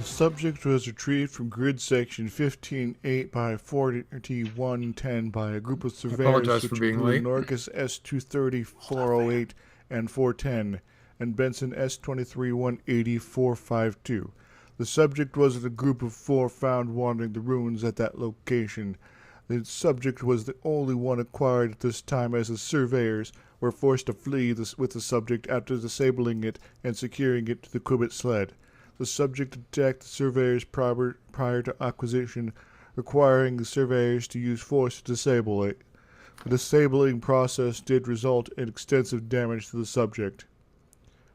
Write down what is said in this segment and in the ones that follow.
subject was retrieved from grid section 15-8 by 4110 by a group of surveyors which include Norcus S-230-408 and 410, and Benson S-23-180-452. The subject was in a group of 4 found wandering the ruins at that location. The subject was the only one acquired at this time, as the surveyors were forced to flee with the subject after disabling it and securing it to the Quibbit sled. The subject attacked the surveyors prior to acquisition, requiring the surveyors to use force to disable it. The disabling process did result in extensive damage to the subject.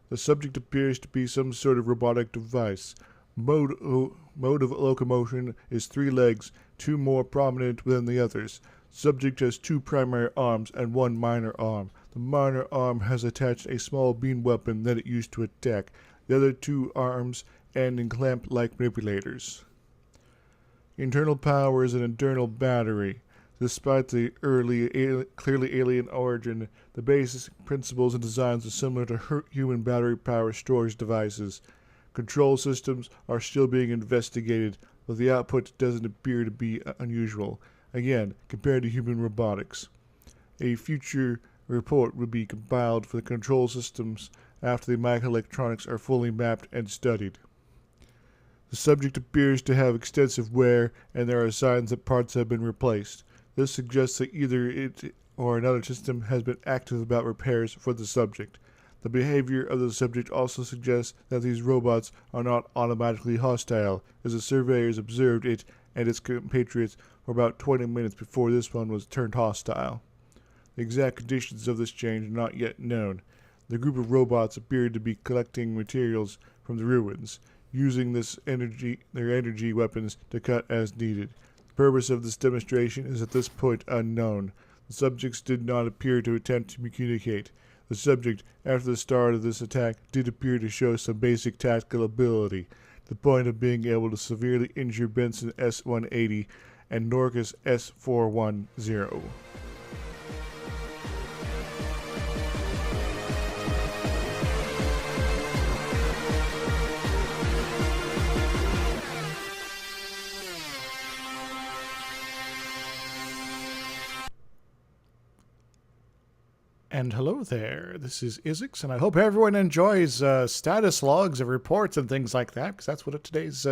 The subject appears to be some sort of robotic device. Mode of locomotion is 3 legs, 2 more prominent than the others. Subject has 2 primary arms and 1 minor arm. The minor arm has attached a small beam weapon that it used to attack. The other 2 arms end in clamp-like manipulators. Internal power is an internal battery. Despite the clearly alien origin, the basic principles and designs are similar to human battery power storage devices. Control systems are still being investigated, but the output doesn't appear to be unusual, again, compared to human robotics. A future report will be compiled for the control systems after the microelectronics are fully mapped and studied. The subject appears to have extensive wear, and there are signs that parts have been replaced. This suggests that either it or another system has been active about repairs for the subject. The behavior of the subject also suggests that these robots are not automatically hostile, as the surveyors observed it and its compatriots for about 20 minutes before this one was turned hostile. The exact conditions of this change are not yet known. The group of robots appeared to be collecting materials from the ruins, using their energy weapons to cut as needed. The purpose of this demonstration is at this point unknown. The subjects did not appear to attempt to communicate. The subject, after the start of this attack, did appear to show some basic tactical ability, to the point of being able to severely injure Benson S-180 and Norcus S-410. And hello there, this is Izixs, and I hope everyone enjoys status logs of reports and things like that, because that's what today's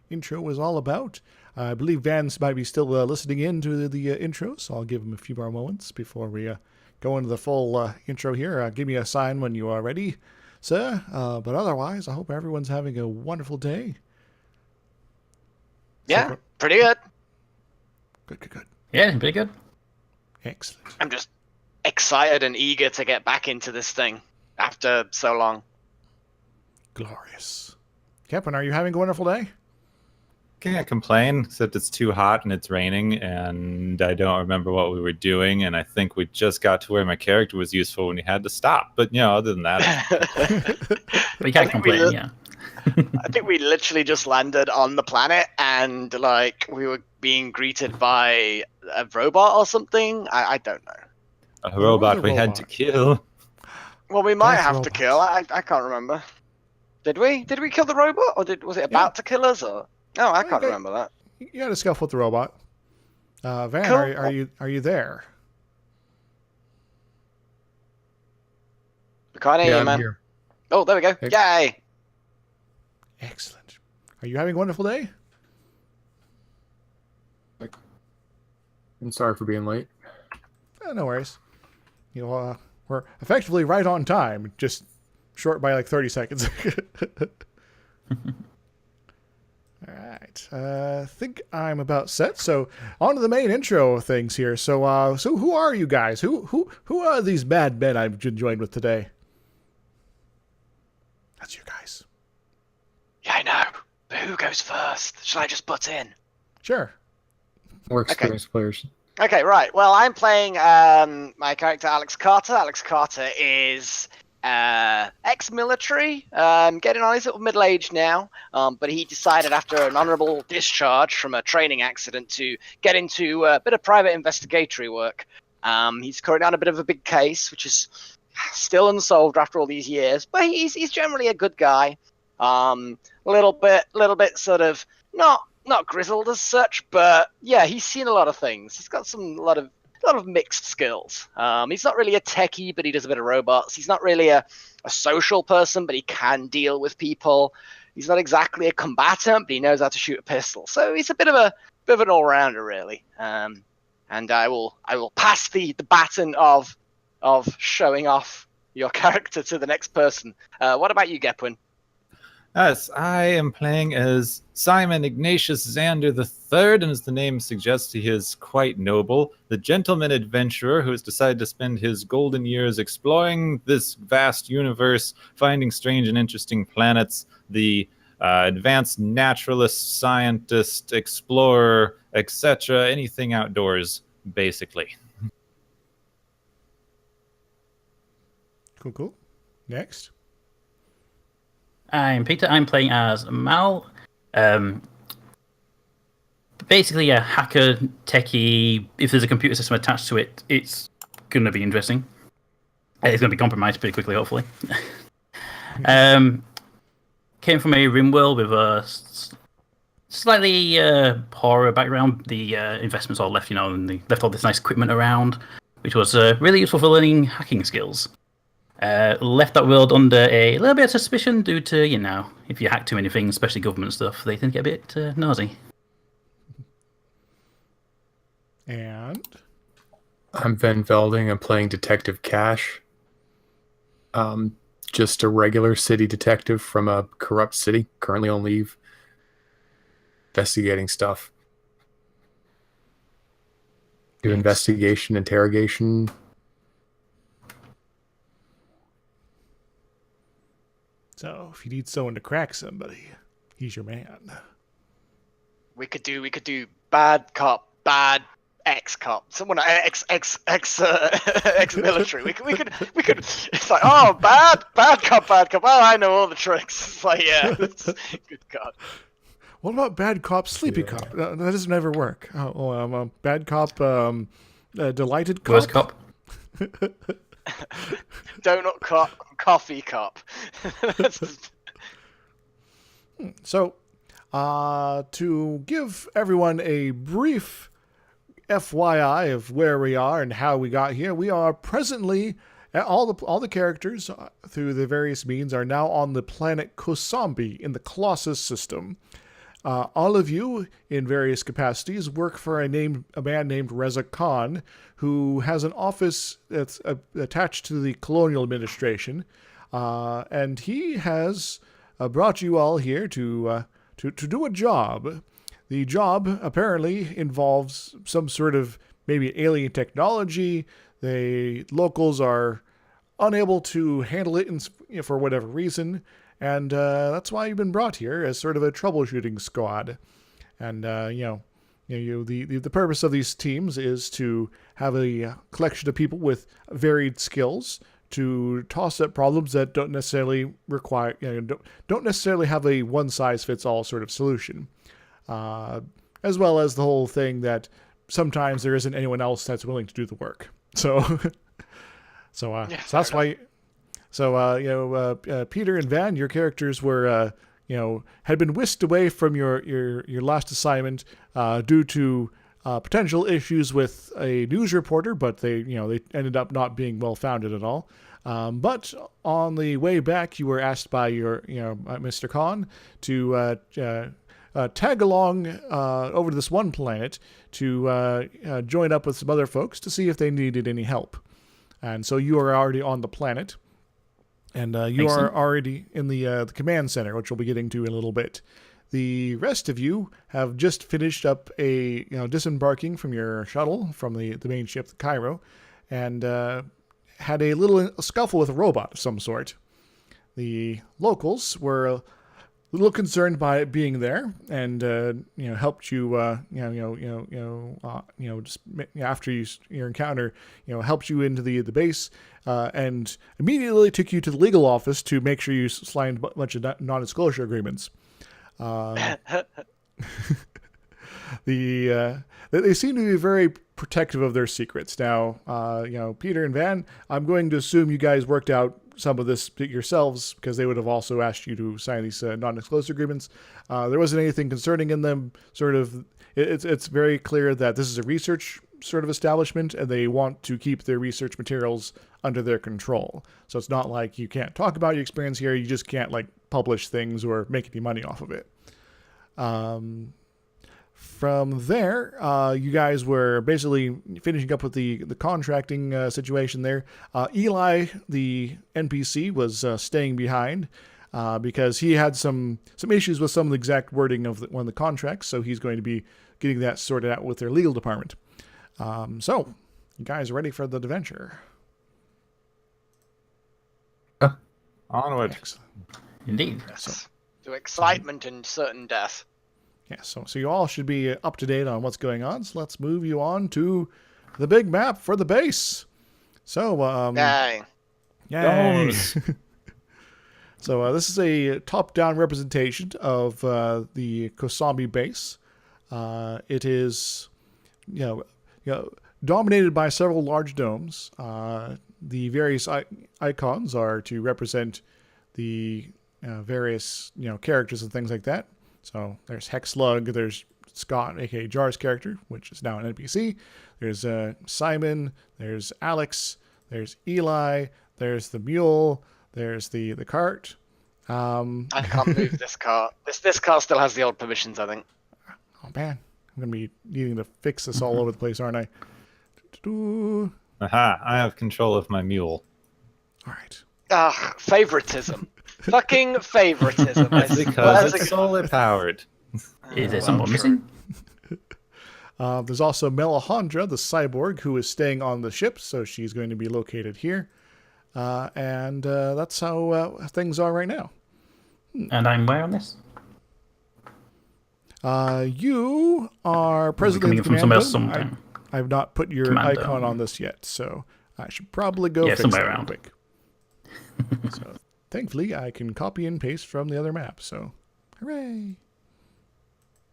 intro was all about. I believe Vance might be still listening in to the intro, so I'll give him a few more moments before we go into the full intro here. Give me a sign when you are ready, sir. But otherwise, I hope everyone's having a wonderful day. Yeah, pretty good. Good. Yeah, pretty good. Excellent. I'm just excited and eager to get back into this thing after so long. Glorious. Gepwin, are you having a wonderful day? Can't complain, except it's too hot and it's raining, and I don't remember what we were doing, and I think we just got to where my character was useful when he had to stop. But, other than that... We can't complain, yeah. I think we literally just landed on the planet, and, we were being greeted by a robot or something. I don't know. A robot we had to kill. Well, we might have to kill. I can't remember. Did we? Did we kill the robot, or was it about to kill us? Or no, I can't remember that. You had a scuffle with the robot. Van, cool. Are you there? We can't hear you, man. Here. Oh, there we go. Yay! Excellent. Are you having a wonderful day? I'm sorry for being late. No worries. We're effectively right on time, just short by 30 seconds. All right. I think I'm about set. So on to the main intro things here. So who are you guys? Who are these bad men I've joined with today? That's you guys. Yeah, I know. But who goes first? Shall I just butt in? Sure. More experienced players. Okay, right. Well, I'm playing my character, Alex Carter. Alex Carter is ex-military, getting on his little middle age now, but he decided after an honourable discharge from a training accident to get into a bit of private investigatory work. He's currently on a bit of a big case, which is still unsolved after all these years, but he's generally a good guy. little bit sort of not grizzled as such, but yeah, he's seen a lot of things. He's got a lot of mixed skills. He's not really a techie, but he does a bit of robots. He's not really a social person, but he can deal with people. He's not exactly a combatant, but he knows how to shoot a pistol. So he's a bit of an all-rounder, really. And I will pass the baton of showing off your character to the next person. What about you, Gepwin? Yes, I am playing as Simon Ignatius Xander III, and as the name suggests, he is quite noble. The gentleman adventurer who has decided to spend his golden years exploring this vast universe, finding strange and interesting planets. The advanced naturalist, scientist, explorer, etc. Anything outdoors, basically. Cool. Next. I'm Peter. I'm playing as Mal. Basically a hacker, techie. If there's a computer system attached to it, it's going to be interesting. It's going to be compromised pretty quickly, hopefully. Came from a rim world with a slightly poorer background. The investments all left, and they left all this nice equipment around, which was really useful for learning hacking skills. Left that world under a little bit of suspicion due to, if you hack too many things, especially government stuff, they tend to get a bit nosy. And? I'm Velding. I'm playing Detective Cash. Just a regular city detective from a corrupt city, currently on leave, investigating stuff. Do investigation, interrogation. So, if you need someone to crack somebody, he's your man. We could do bad cop, bad ex-cop, someone ex-military. We could. It's like, oh, bad cop. Oh, I know all the tricks. It's like, yeah, good God. What about bad cop, sleepy cop? That doesn't ever work. Bad cop, delighted cop. Worst cop. Donut cop, coffee cop. So, to give everyone a brief FYI of where we are and how we got here, we are presently, all the characters through the various means are now on the planet Kosambi in the Colossus system. All of you, in various capacities, work for a man named Reza Khan, who has an office that's attached to the colonial administration, and he has brought you all here to do a job. The job apparently involves some sort of maybe alien technology. The locals are unable to handle it for whatever reason. And that's why you've been brought here as sort of a troubleshooting squad. And, the purpose of these teams is to have a collection of people with varied skills to toss up problems that don't necessarily require, don't necessarily have a one-size-fits-all sort of solution. As well as the whole thing that sometimes there isn't anyone else that's willing to do the work. So that's why... So, Peter and Van, your characters were, had been whisked away from your last assignment due to potential issues with a news reporter, but they ended up not being well-founded at all. But on the way back, you were asked by Mr. Khan to tag along over to this one planet to join up with some other folks to see if they needed any help. And so you are already on the planet. And you are already in the command center, which we'll be getting to in a little bit. The rest of you have just finished up disembarking from your shuttle from the main ship, the Cairo, and had a little scuffle with a robot of some sort. The locals were a little concerned by it being there, and helped you just after your encounter, helped you into the base, and immediately took you to the legal office to make sure you signed a bunch of non-disclosure agreements. They seem to be very protective of their secrets. Now, Peter and Van, I'm going to assume you guys worked out some of this yourselves, because they would have also asked you to sign these non-disclosure agreements. There wasn't anything concerning in them. Sort of, it's very clear that this is a research sort of establishment, and they want to keep their research materials under their control. So it's not like you can't talk about your experience here. You just can't like publish things or make any money off of it. From there, you guys were basically finishing up with the contracting situation there. Eli, the NPC, was staying behind because he had some issues with some of the exact wording of one of the contracts, so he's going to be getting that sorted out with their legal department. So, you guys are ready for the adventure? Onward. Excellent. Indeed. Yes. To excitement and certain death. Yeah, so you all should be up to date on what's going on. So let's move you on to the big map for the base. So, Yay. yay. Domes. So this is a top-down representation of the Kosambi base. It is, dominated by several large domes. The various icons are to represent the various characters and things like that. So there's Hexlug, there's Scott, aka Jar's character, which is now an NPC. There's Simon, there's Alex, there's Eli, there's the mule, there's the cart. I can't move this cart. This cart still has the old permissions, I think. Oh man, I'm gonna be needing to fix this all over the place, aren't I? All Aha, I have control of my mule. right. Favoritism. Fucking favoritism. That's because it's solar powered. Is there someone missing? There's also Melisandre, the cyborg, who is staying on the ship, so she's going to be located here. And that's how things are right now. And I'm where on this? You are presently coming in from somewhere else command sometime. I've not put your Command icon zone. on this yet, so I should probably go Yeah, fix somewhere that real around. quick. So thankfully, I can copy and paste from the other map, so hooray!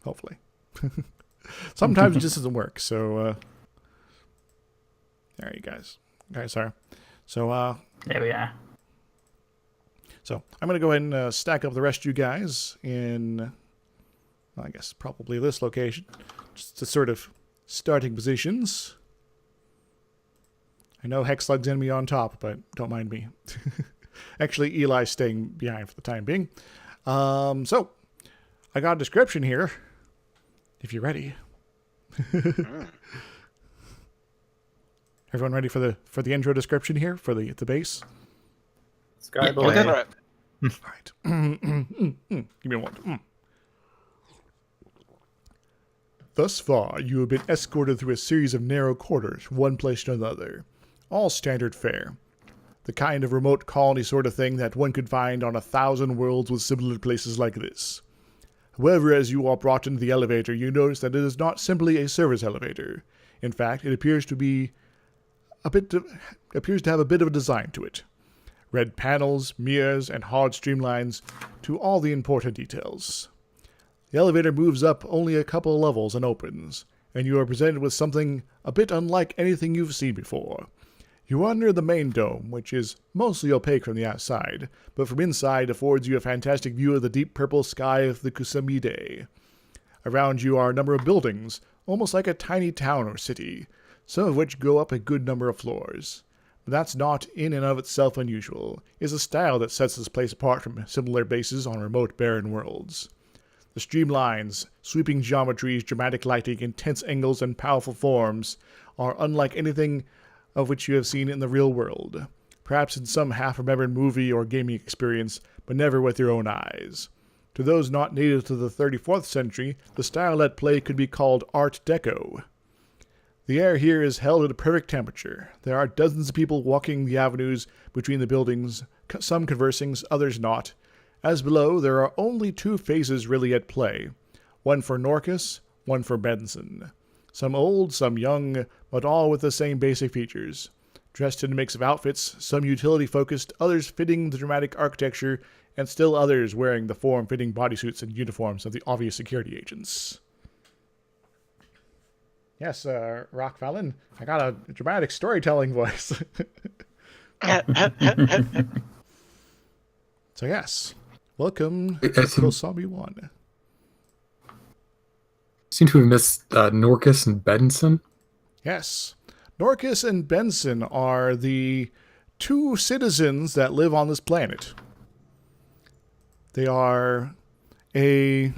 Hopefully. Sometimes it just doesn't work, so there you guys are. So There we are. So I'm going to go ahead and stack up the rest of you guys in, well, I guess, probably this location. Just to sort of starting positions. I know Hexlug's enemy on top, but don't mind me. Actually, Eli's staying behind for the time being. So, I got a description here, if you're ready. Everyone ready for the intro description here, for the base? Sky Yeah, okay. Right. All right. Give me one. Thus far, you have been escorted through a series of narrow corridors, one place to another. All standard fare. The kind of remote colony sort of thing that one could find on 1,000 worlds with similar places like this. However, as you are brought into the elevator, you notice that it is not simply a service elevator. In fact, it appears to have a bit of a design to it. Red panels, mirrors, and hard streamlines to all the important details. The elevator moves up only a couple of levels and opens, and you are presented with something a bit unlike anything you've seen before. You are under the main dome, which is mostly opaque from the outside, but from inside affords you a fantastic view of the deep purple sky of the Kosambi day. Around you are a number of buildings, almost like a tiny town or city, some of which go up a good number of floors. But that's not in and of itself unusual. It's a style that sets this place apart from similar bases on remote barren worlds. The streamlines, sweeping geometries, dramatic lighting, intense angles, and powerful forms are unlike anything of which you have seen in the real world, perhaps in some half-remembered movie or gaming experience, but never with your own eyes. To those not native to the 34th century, the style at play could be called Art Deco. The air here is held at a perfect temperature. There are dozens of people walking the avenues between the buildings, some conversing, others not. As below, there are only two phases really at play, one for Norcus, one for Benson. Some old, some young, but all with the same basic features. Dressed in a mix of outfits, some utility-focused, others fitting the dramatic architecture, and still others wearing the form-fitting bodysuits and uniforms of the obvious security agents. Yes, Rock Fallon, I got a dramatic storytelling voice. So yes, welcome to I seem Kosabi 1. to have missed Norcus and Benson. Yes, Norcus and Benson are the 2 citizens that live on this planet. They are a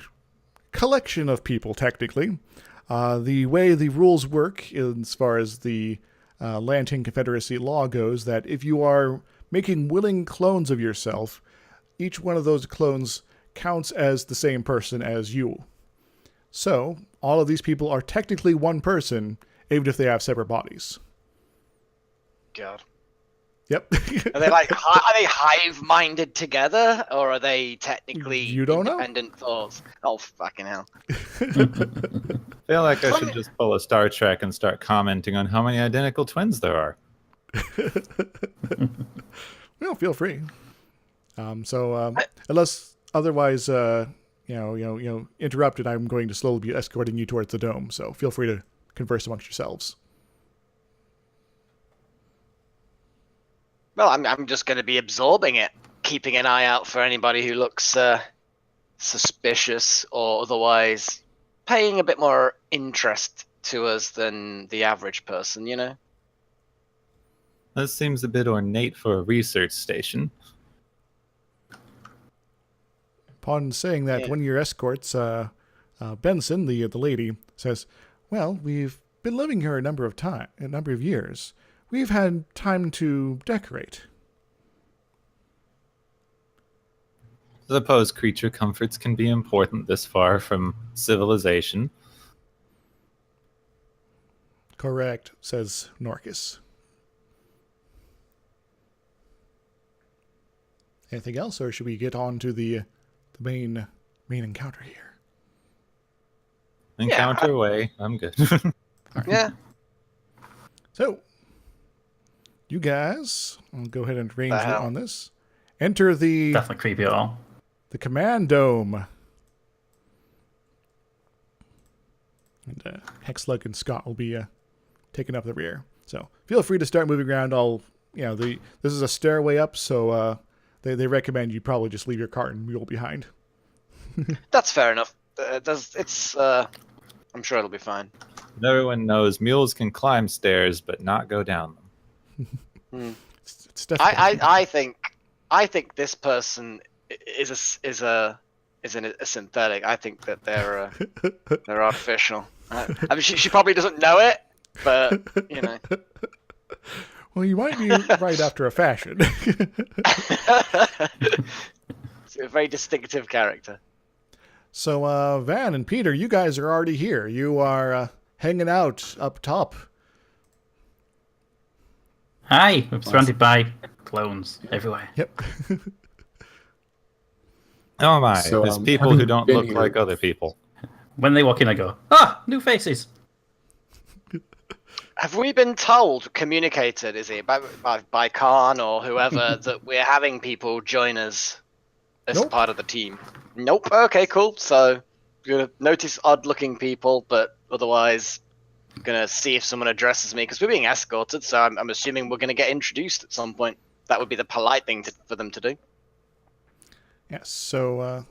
collection of people, technically. The way the rules work, as far as the Lanting Confederacy law goes, that if you are making willing clones of yourself, each one of those clones counts as the same person as you. So, all of these people are technically one person, even if they have separate bodies. God. Yep. Are they like are they hive-minded together, or are they technically You don't know. independent thoughts? Oh fucking hell! I feel like I should just pull a Star Trek and start commenting on how many identical twins there are. Well, feel free. Unless otherwise, interrupted, I'm going to slowly be escorting you towards the dome. So feel free to converse amongst yourselves. Well, I'm just going to be absorbing it, keeping an eye out for anybody who looks suspicious or otherwise paying a bit more interest to us than the average person, you know? That seems a bit ornate for a research station. Upon saying that, Yeah. one of your escorts, Benson, the lady, says, "Well, we've been living here a number of years. We've had time to decorate." I suppose creature comforts can be important this far from civilization. "Correct," says Norcus. Anything else, or should we get on to the main encounter here? Encounter away. I'm good. Yeah. So, you guys, I'll go ahead and arrange The it hell? on this. Enter the Definitely creepy at all. command dome. And Hexlug and Scott will be taking up the rear. So feel free to start moving around. This is a stairway up, so they recommend you probably just leave your cart and mule behind. That's fair enough. I'm sure it'll be fine. Everyone knows mules can climb stairs, but not go down them. It's definitely I think this person is a synthetic. I think that they're artificial. I mean, she probably doesn't know it, but you know. Well, you might be right after a fashion. It's a very distinctive character. So, Van and Peter, you guys are already here. You are hanging out up top. Hi, I'm surrounded by clones everywhere. Yep. Oh my, So, there's people having who don't been look here- like other people. When they walk in, I go, "Ah, new faces." Have we been told, communicated, is it by Khan or whoever, that we're having people join us as Nope. part of the team? Nope. Okay, cool. So you're gonna notice odd-looking people, but otherwise, gonna see if someone addresses me because we're being escorted. So I'm assuming we're gonna get introduced at some point. That would be the polite thing for them to do. Yes. So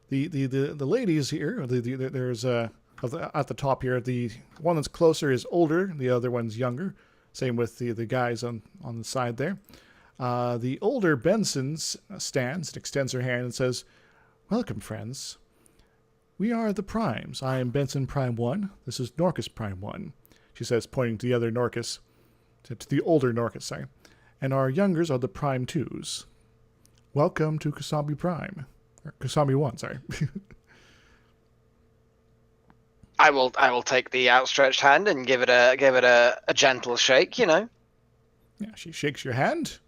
the ladies here, there's at the top here, the one that's closer is older, the other one's younger. Same with the guys on the side there. The older Benson stands and extends her hand and says, "Welcome, friends. We are the Primes. I am Benson Prime 1. This is Norcus Prime 1. She says, pointing to the other Norcus, to the older Norcus, sorry. And our youngers are the Prime 2s. Welcome to Kosabi Prime. Or Kosabi 1, sorry." I will take the outstretched hand and give it a gentle shake. You know. Yeah, she shakes your hand,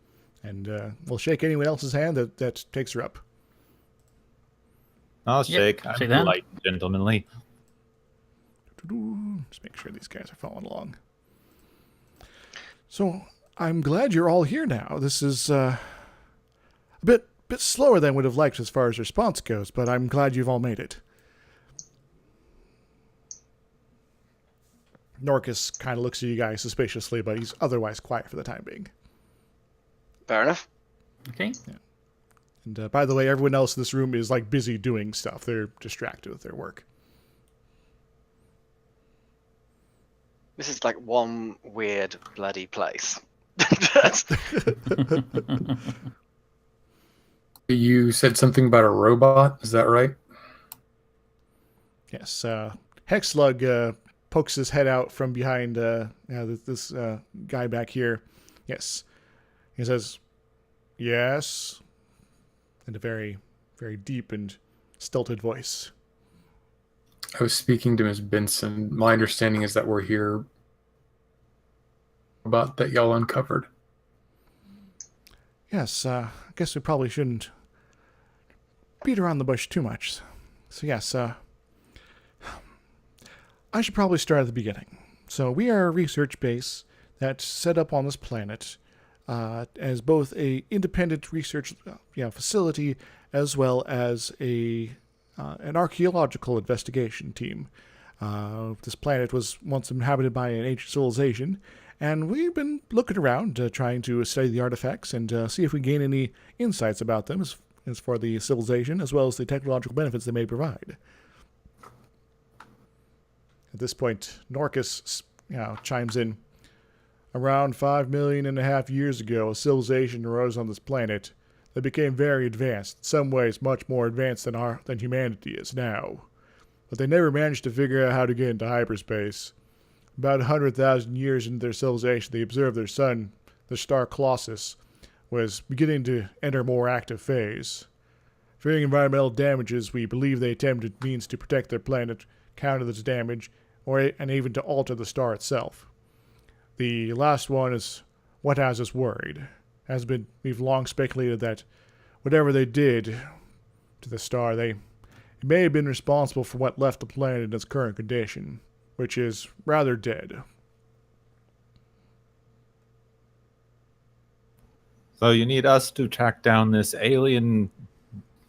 and we'll shake anyone else's hand that takes her up. I'll Yep, shake. I'm shake that. polite and gentlemanly. Just make sure these guys are following along. So, I'm glad you're all here now. This is a bit slower than I would have liked as far as response goes, but I'm glad you've all made it. Norcus kind of looks at you guys suspiciously, but he's otherwise quiet for the time being. Fair enough. Okay. And by the way, everyone else in this room is like busy doing stuff. They're distracted with their work. This is like one weird bloody place. You said something about a robot. Is that right? Yes. Hexlug pokes his head out from behind this guy back here. Yes. He says, yes. In a very, very deep and stilted voice. I was speaking to Ms. Benson. My understanding is that we're here about that y'all uncovered. Yes, I guess we probably shouldn't beat around the bush too much. So yes, I should probably start at the beginning. So we are a research base that's set up on this planet as both a independent research facility as well as an archaeological investigation team. This planet was once inhabited by an ancient civilization, and we've been looking around trying to study the artifacts and see if we gain any insights about them as for the civilization as well as the technological benefits they may provide. At this point, Norcus chimes in. Around 5.5 million years ago, a civilization arose on this planet that became very advanced, in some ways much more advanced than humanity is now. But they never managed to figure out how to get into hyperspace. About 100,000 years into their civilization, they observed their sun, the star Colossus, was beginning to enter a more active phase. Fearing environmental damages, we believe they attempted means to protect their planet, counter this damage, and even to alter the star itself. The last one is what has us worried. We've long speculated that whatever they did to the star, it may have been responsible for what left the planet in its current condition, which is rather dead. So you need us to track down this alien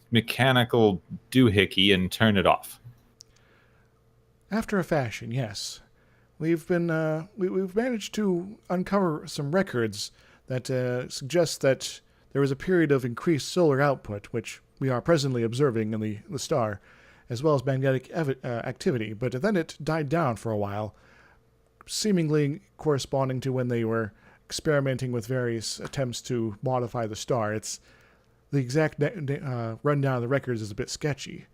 mechanical doohickey and turn it off. After a fashion, yes. We've managed to uncover some records that suggest that there was a period of increased solar output, which we are presently observing in the star, as well as magnetic activity, but then it died down for a while, seemingly corresponding to when they were experimenting with various attempts to modify the star. It's the exact rundown of the records is a bit sketchy.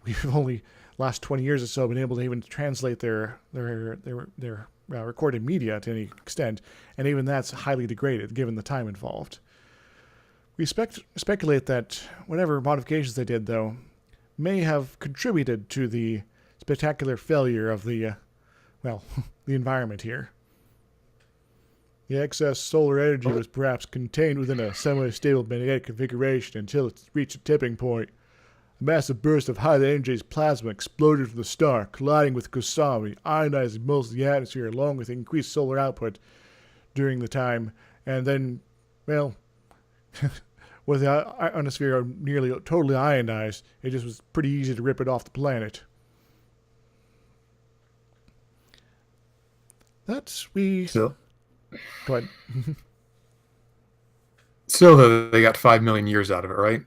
We've only last 20 years or so been able to even translate their recorded media to any extent, and even that's highly degraded given the time involved. We speculate that whatever modifications they did, though, may have contributed to the spectacular failure of the environment here. The excess solar energy was perhaps contained within a semi-stable magnetic configuration until it reached a tipping point. A massive burst of high-energy plasma exploded from the star, colliding with Kusami, ionizing most of the atmosphere along with increased solar output during the time, and then, with the ionosphere nearly totally ionized, it just was pretty easy to rip it off the planet. So, Go ahead. so they got 5 million years out of it, right?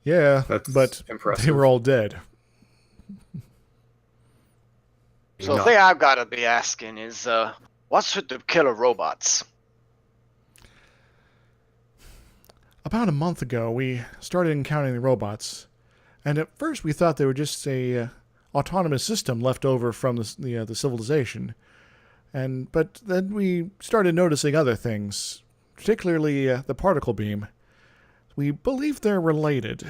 Yeah, That's but impressive. they were all dead. So the thing I've got to be asking is, what's with the killer robots? About a month ago, we started encountering the robots, and at first we thought they were just a autonomous system left over from the civilization. But then we started noticing other things, particularly the particle beam. We believe they're related,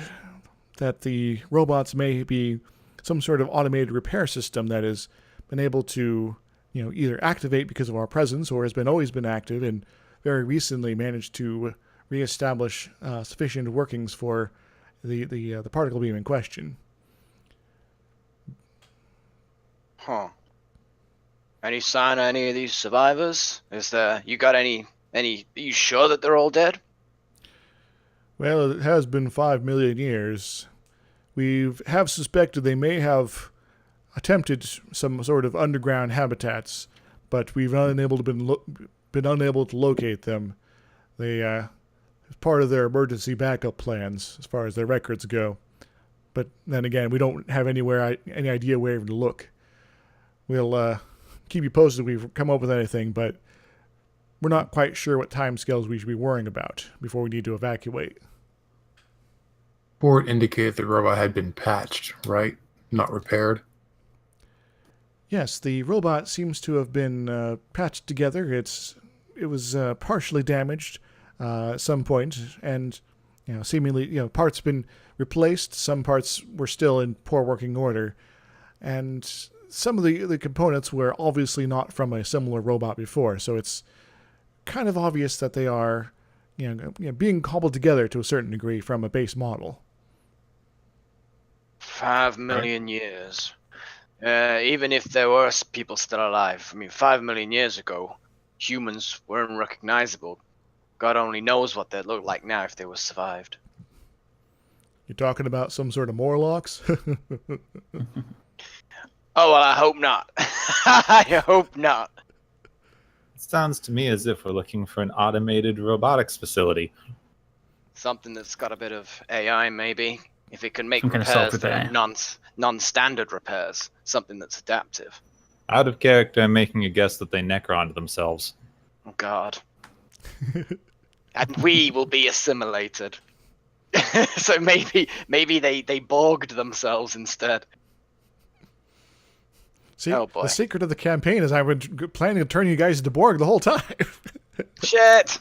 that the robots may be some sort of automated repair system that has been able to, either activate because of our presence or has always been active and very recently managed to reestablish sufficient workings for the particle beam in question. Huh. Any sign of any of these survivors? You got any, are you sure that they're all dead? Well, it has been 5 million years. We have suspected they may have attempted some sort of underground habitats, but we've been unable to locate them. They part of their emergency backup plans as far as their records go. But then again, we don't have any idea where even to look. We'll keep you posted if we come up with anything, but we're not quite sure what timescales we should be worrying about before we need to evacuate. Report indicated the robot had been patched, right? Not repaired. Yes, the robot seems to have been patched together. It was partially damaged at some point, and seemingly parts been replaced. Some parts were still in poor working order, and some of the components were obviously not from a similar robot before. So it's kind of obvious that they are being cobbled together to a certain degree from a base model. 5 million years. Even if there were people still alive, I mean, 5 million years ago, humans were unrecognizable. God only knows what they'd look like now if they were survived. You're talking about some sort of Morlocks? Oh, well, I hope not. I hope not. It sounds to me as if we're looking for an automated robotics facility. Something that's got a bit of AI, maybe. If it can make Some kind of repairs that self-repair. are non-standard repairs. Something that's adaptive. Out of character, I'm making a guess that they necroned themselves. Oh, God. And we will be assimilated. So maybe they borged themselves instead. See, Oh, boy. the secret of the campaign is I've been planning to turn you guys into Borg the whole time. Shit!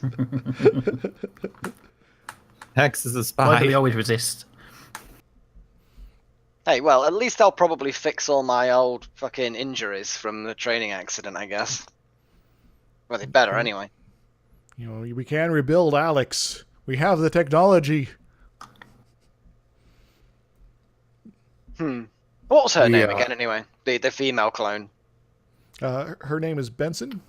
Hex is a Why do we spy. always resist? Hey, well, at least I'll probably fix all my old fucking injuries from the training accident, I guess. Well, they better anyway. We can rebuild Alex. We have the technology. What was her name Yeah. again, anyway? The female clone. Her name is Benson.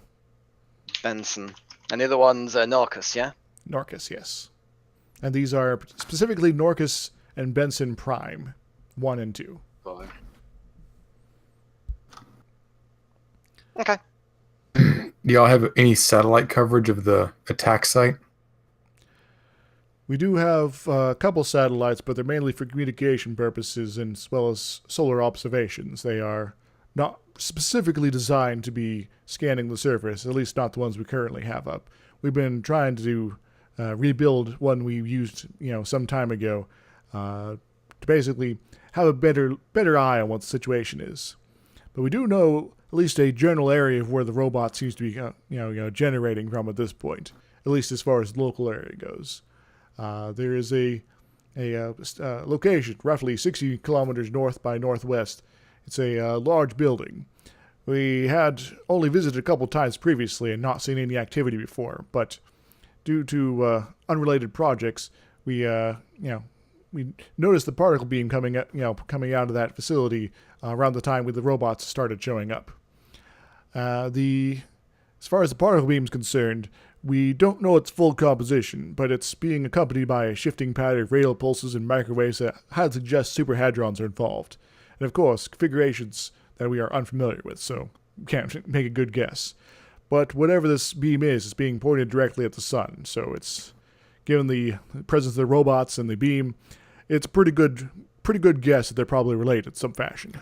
Benson. And the other one's Norcus, yeah? Norcus, yes. And these are specifically Norcus and Benson Prime, 1 and 2. Boy. Okay. Do y'all have any satellite coverage of the attack site? We do have a couple satellites, but they're mainly for communication purposes and as well as solar observations. They are not specifically designed to be scanning the surface, at least not the ones we currently have up. We've been trying to rebuild one we used, some time ago, to basically have a better eye on what the situation is. But we do know at least a general area of where the robot seems to be, generating from at this point, at least as far as the local area goes. There is a location roughly 60 kilometers north by northwest. It's a large building. We had only visited a couple times previously and not seen any activity before, but due to unrelated projects, we noticed the particle beam coming out of that facility around the time when the robots started showing up. As far as the particle beam is concerned, we don't know its full composition, but it's being accompanied by a shifting pattern of radial pulses and microwaves that highly suggest superhadrons are involved. And of course, configurations that we are unfamiliar with, so we can't make a good guess. But whatever this beam is, it's being pointed directly at the sun, so it's, given the presence of the robots and the beam, it's a pretty good guess that they're probably related in some fashion.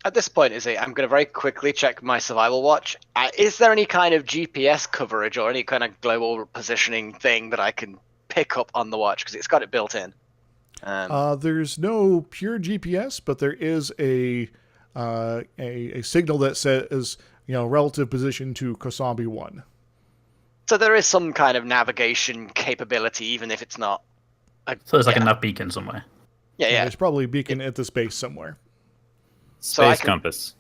At this point, I'm going to very quickly check my survival watch. Is there any kind of GPS coverage or any kind of global positioning thing that I can pick up on the watch? Because it's got it built in. There's no pure GPS, but there is a signal that says relative position to Kosambi 1. So there is some kind of navigation capability, even if it's not. So there's like a nav beacon somewhere. Yeah. There's probably a beacon at the space somewhere. Space compass.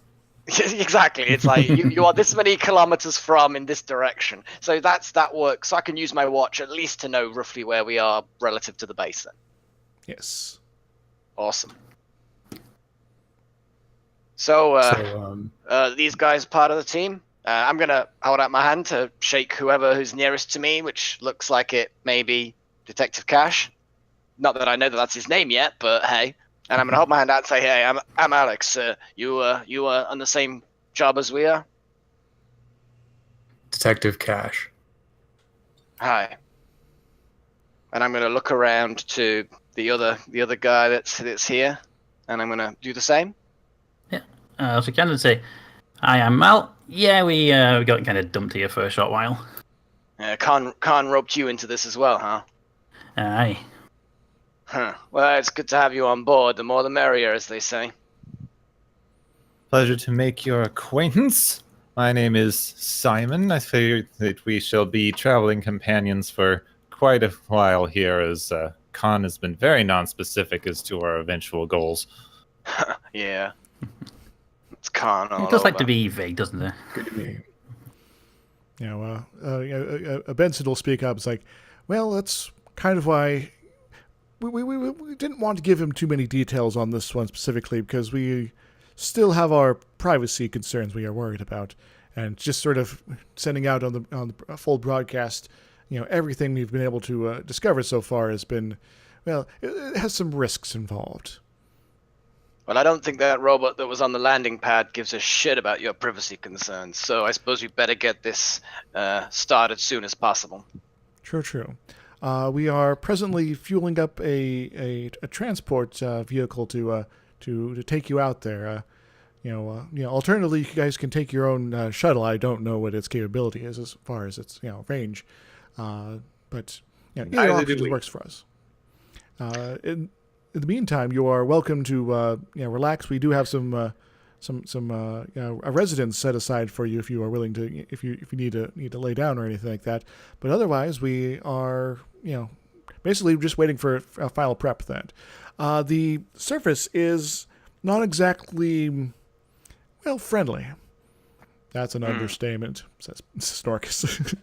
Exactly. It's like you are this many kilometers from in this direction. So that works. So I can use my watch at least to know roughly where we are relative to the base then. Yes. Awesome. So, these guys are part of the team. I'm going to hold out my hand to shake who's nearest to me, which looks like it may be Detective Cash. Not that I know that that's his name yet, but hey. And I'm going to hold my hand out and say, hey, I'm Alex. You are on the same job as we are? Detective Cash. Hi. and I'm going to look around to the other guy that's here, and I'm going to do the same. So Cannon say, "Hi, I'm Mal. Yeah, we got kind of dumped here for a short while. Khan roped you into this as well, huh? Aye. Huh. Well, it's good to have you on board. The more the merrier, as they say. Pleasure to make your acquaintance. My name is Simon. I figure that we shall be traveling companions for quite a while here, as Khan has been very non-specific as to our eventual goals. Yeah. It's Khan all It does like over. to be vague, doesn't it? Good to me. Benson will speak up. It's like, well, that's kind of why we didn't want to give him too many details on this one specifically, because we still have our privacy concerns we are worried about, and just sort of sending out on the full broadcast, everything we've been able to discover so far has been, well, it has some risks involved. Well, I don't think that robot that was on the landing pad gives a shit about your privacy concerns, so I suppose we better get this started soon as possible. True. We are presently fueling up a transport vehicle to take you out there. Alternatively, you guys can take your own shuttle. I don't know what its capability is as far as its range, but either option works for us. In the meantime, you are welcome to relax. We do have some a residence set aside for you if you are willing to, if you need to lay down or anything like that. But otherwise, we are basically just waiting for a final prep. That the surface is not exactly friendly. That's an understatement, says Snorkus.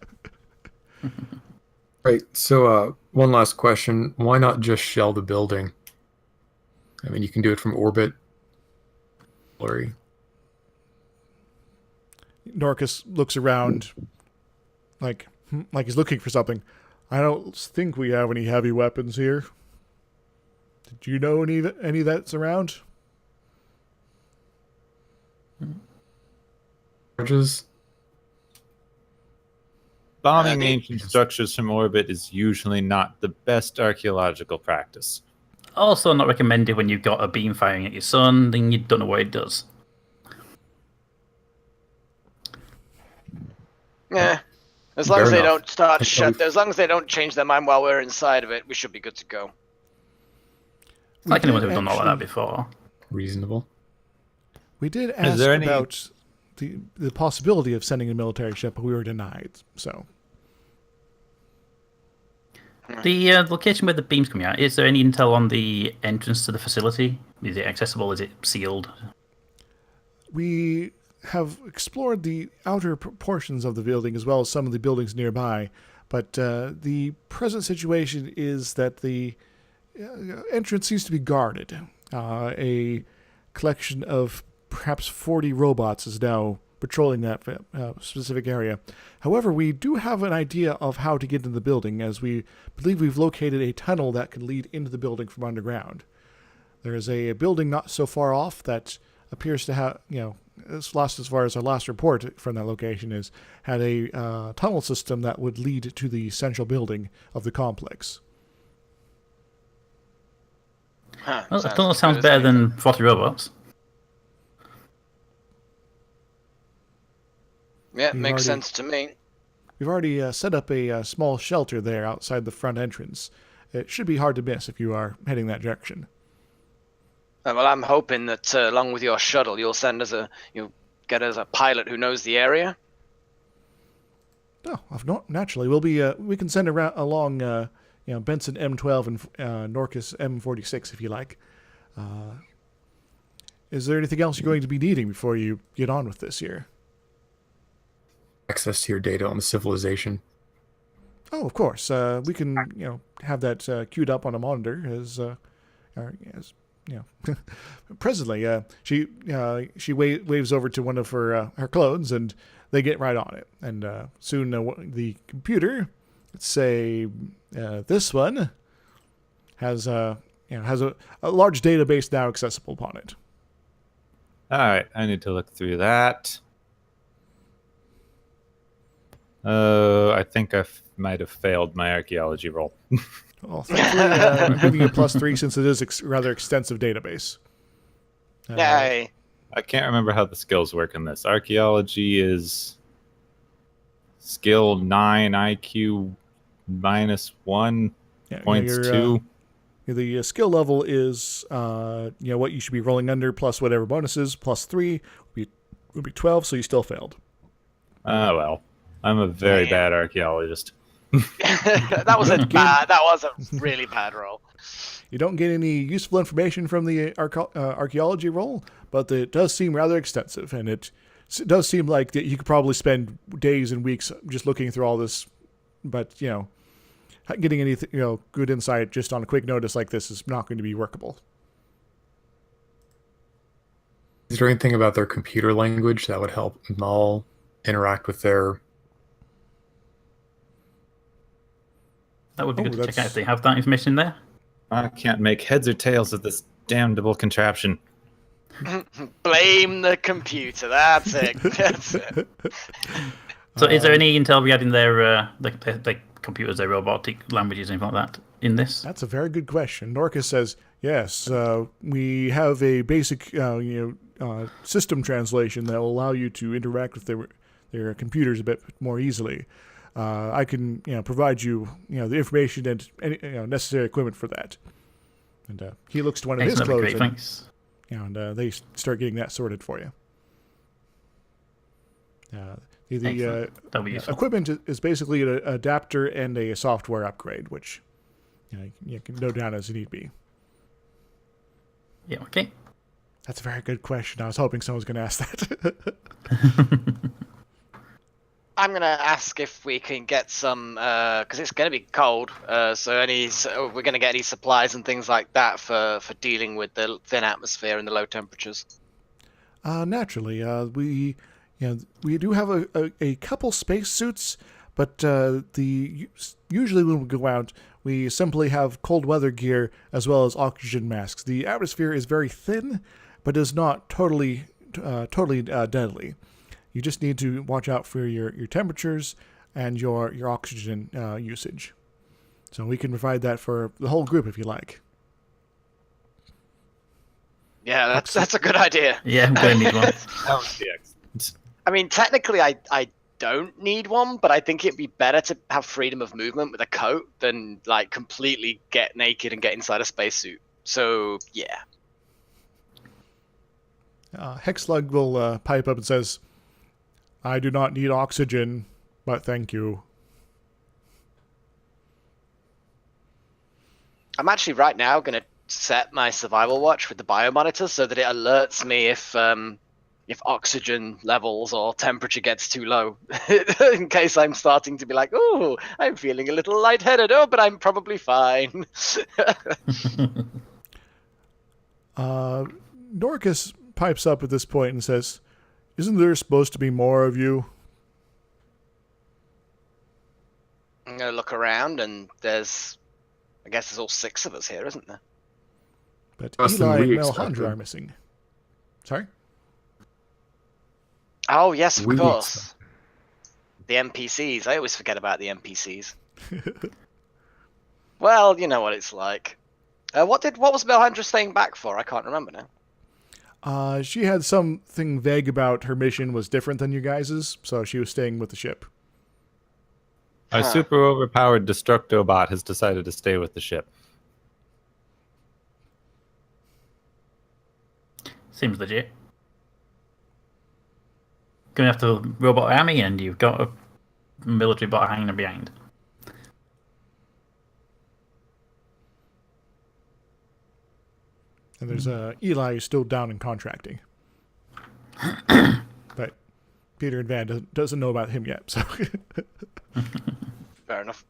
Right. So, one last question: why not just shell the building? I mean, you can do it from orbit. Blurry. Norcus looks around like he's looking for something. I don't think we have any heavy weapons here. Did you know any that's around? Charges. Bombing ancient structures from orbit is usually not the best archaeological practice. Also not recommended when you've got a beam firing at your sun, then you don't know what it does. Yeah. As long as Fair they enough. as long as they don't change their mind while we're inside of it, we should be good to go. Like anyone who's done all of that before. Reasonable. We did ask about the possibility of sending a military ship, but we were denied. So the location where the beam's coming out, is there any intel on the entrance to the facility? Is it accessible? Is it sealed? We have explored the outer portions of the building as well as some of the buildings nearby, but the present situation is that the entrance seems to be guarded. A collection of perhaps 40 robots is now patrolling that specific area. However, we do have an idea of how to get into the building, as we believe we've located a tunnel that can lead into the building from underground. There is a building not so far off that appears to have, as far as our last report from that location is, had a tunnel system that would lead to the central building of the complex. Huh, Well, that tunnel sounds better than 40 robots. Yeah, makes sense to me. We've already set up a small shelter there outside the front entrance. It should be hard to miss if you are heading that direction. Well, I'm hoping that along with your shuttle, you'll get us a pilot who knows the area. Oh, naturally, we can send along Benson M12 and Norcus M46 if you like. Is there anything else you're going to be needing before you get on with this here? Access to your data on the civilization. Oh, of course. We can have that queued up on a monitor as presently. She waves over to one of her clones, and they get right on it. And soon the computer, let's say this one, has a large database now accessible upon it. All right, I need to look through that. I think I might have failed my archaeology roll. Well, thankfully, I'm giving you a +3 since it is rather extensive database. Yay. I can't remember how the skills work in this. Archaeology is skill 9, IQ -1, points your, 2. The skill level is what you should be rolling under plus whatever bonuses. +3 would be 12, so you still failed. Oh, well. I'm a very bad archaeologist. That was a really bad roll. You don't get any useful information from the archaeology roll, but it does seem rather extensive, and it does seem like that you could probably spend days and weeks just looking through all this. But getting any good insight just on a quick notice like this is not going to be workable. Is there anything about their computer language that would help Null interact with their... That would be good to check out if they have that information there. I can't make heads or tails of this damnable contraption. Blame the computer. That's it. That's it. So, is there any intel regarding their computers, their robotic languages, anything like that in this? That's a very good question. Norcus says, yes, we have a basic system translation that will allow you to interact with their computers a bit more easily. I can provide you the information and any necessary equipment for that. And he looks to one of his clothes. Great, thanks. And they start getting that sorted for you. The equipment is basically an adapter and a software upgrade, which you can note down as need be. Yeah, okay. That's a very good question. I was hoping someone was going to ask that. I'm going to ask if we can get some, because it's going to be cold, so we're going to get any supplies and things like that for dealing with the thin atmosphere and the low temperatures. Naturally, we do have a couple spacesuits, but usually when we go out, we simply have cold weather gear as well as oxygen masks. The atmosphere is very thin, but is not totally deadly. You just need to watch out for your temperatures and your oxygen usage. So we can provide that for the whole group if you like. Yeah, that's a good idea. Yeah, I'm going to need one. That would be excellent. I mean, technically, I don't need one, but I think it'd be better to have freedom of movement with a coat than completely get naked and get inside a spacesuit. So yeah. Hexlug will pipe up and says, I do not need oxygen, but thank you. I'm actually right now going to set my survival watch with the biomonitor so that it alerts me if oxygen levels or temperature gets too low, in case I'm starting to be like, oh, I'm feeling a little lightheaded. Oh, but I'm probably fine. Norcus pipes up at this point and says, isn't there supposed to be more of you? I'm going to look around, and I guess there's all 6 of us here, isn't there? But Less than Eli and we Melhandra expected. are missing. Sorry? Oh, yes, of We course. The NPCs. I always forget about the NPCs. Well, you know what it's like. What was Melhandra staying back for? I can't remember now. She had something vague about her mission was different than you guys's, so she was staying with the ship. Our super overpowered Destructobot has decided to stay with the ship. Seems legit. Going after the robot army, and you've got a military bot hanging behind. And there's Eli who's still down in contracting. But Peter and Van doesn't know about him yet, so... Fair enough.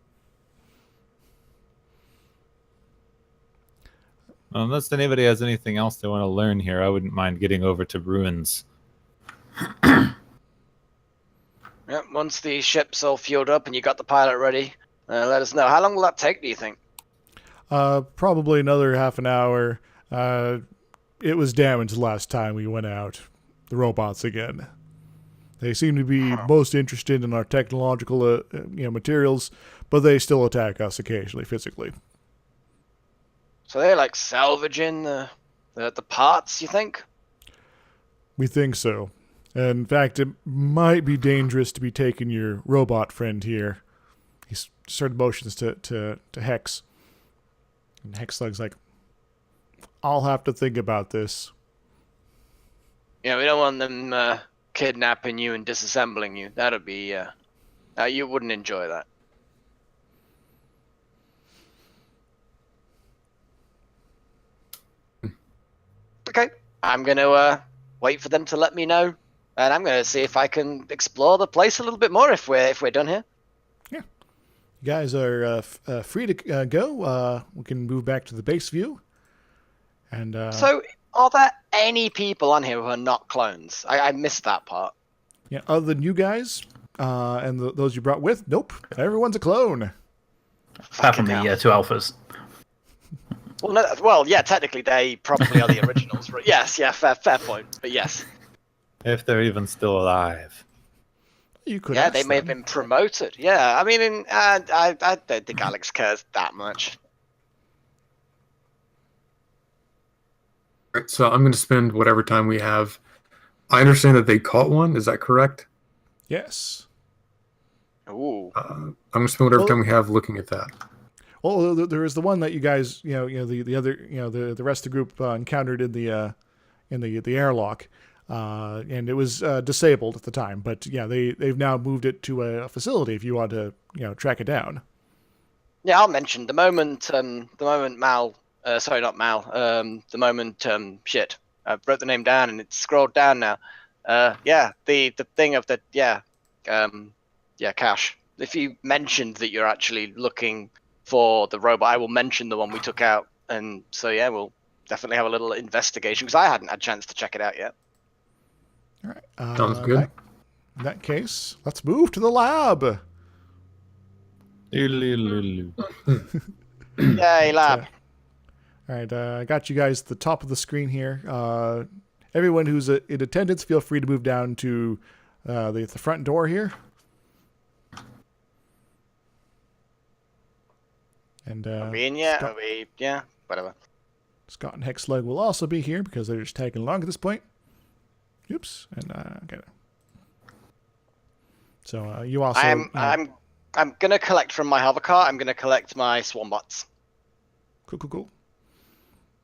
Well, unless anybody has anything else they want to learn here, I wouldn't mind getting over to ruins. Yeah, once the ship's all fueled up and you got the pilot ready, let us know. How long will that take, do you think? Probably another half an hour. It was damaged last time we went out. The robots again. They seem to be most interested in our technological materials, but they still attack us occasionally physically. So they're like salvaging the parts, you think? We think so. In fact, it might be dangerous to be taking your robot friend here. He started motions to Hex. And Hexslug's like, I'll have to think about this. Yeah, we don't want them kidnapping you and disassembling you. That'd be you wouldn't enjoy that. Okay, I'm gonna wait for them to let me know, and I'm gonna see if I can explore the place a little bit more if we're done here. You guys are free to go. We can move back to the base view. And So, are there any people on here who are not clones? I missed that part. yeah, other than you guys and those you brought with, nope. Everyone's a clone. Apart from Fucking the hell. 2 alphas. Well, no, well, yeah, technically they probably are the originals. Right? Yes, yeah, fair point. But yes, If they're even still alive. You could. yeah, ask they may have them. been promoted. Yeah, I mean, I don't think Alex cares that much. Right, so I'm going to spend whatever time we have. I understand that they caught one. Is that correct? Yes. Ooh. I'm going to spend whatever time we have looking at that. Well, there is the one that you guys, the other, the rest of the group encountered in the airlock, and it was disabled at the time. But yeah, they've now moved it to a facility if you want to, track it down. Yeah, I'll mention the moment Mal, sorry, not Mal, the moment shit. I wrote the name down and it's scrolled down now. Yeah, the thing of the Cash. If you mentioned that you're actually looking for the robot, I will mention the one we took out, and so yeah, we'll definitely have a little investigation because I hadn't had a chance to check it out yet. All right. Sounds good. In that case, let's move to the lab. Lulu. Yay, lab! All right, I got you guys at the top of the screen here. Everyone who's in attendance, feel free to move down to the front door here. And Are we in yet? Scott, Are we? Yeah, whatever. Scott and Hexslug will also be here because they're just tagging along at this point. Oops, and okay. So you also. I'm gonna collect from my hover car. I'm gonna collect my swarm bots. Cool.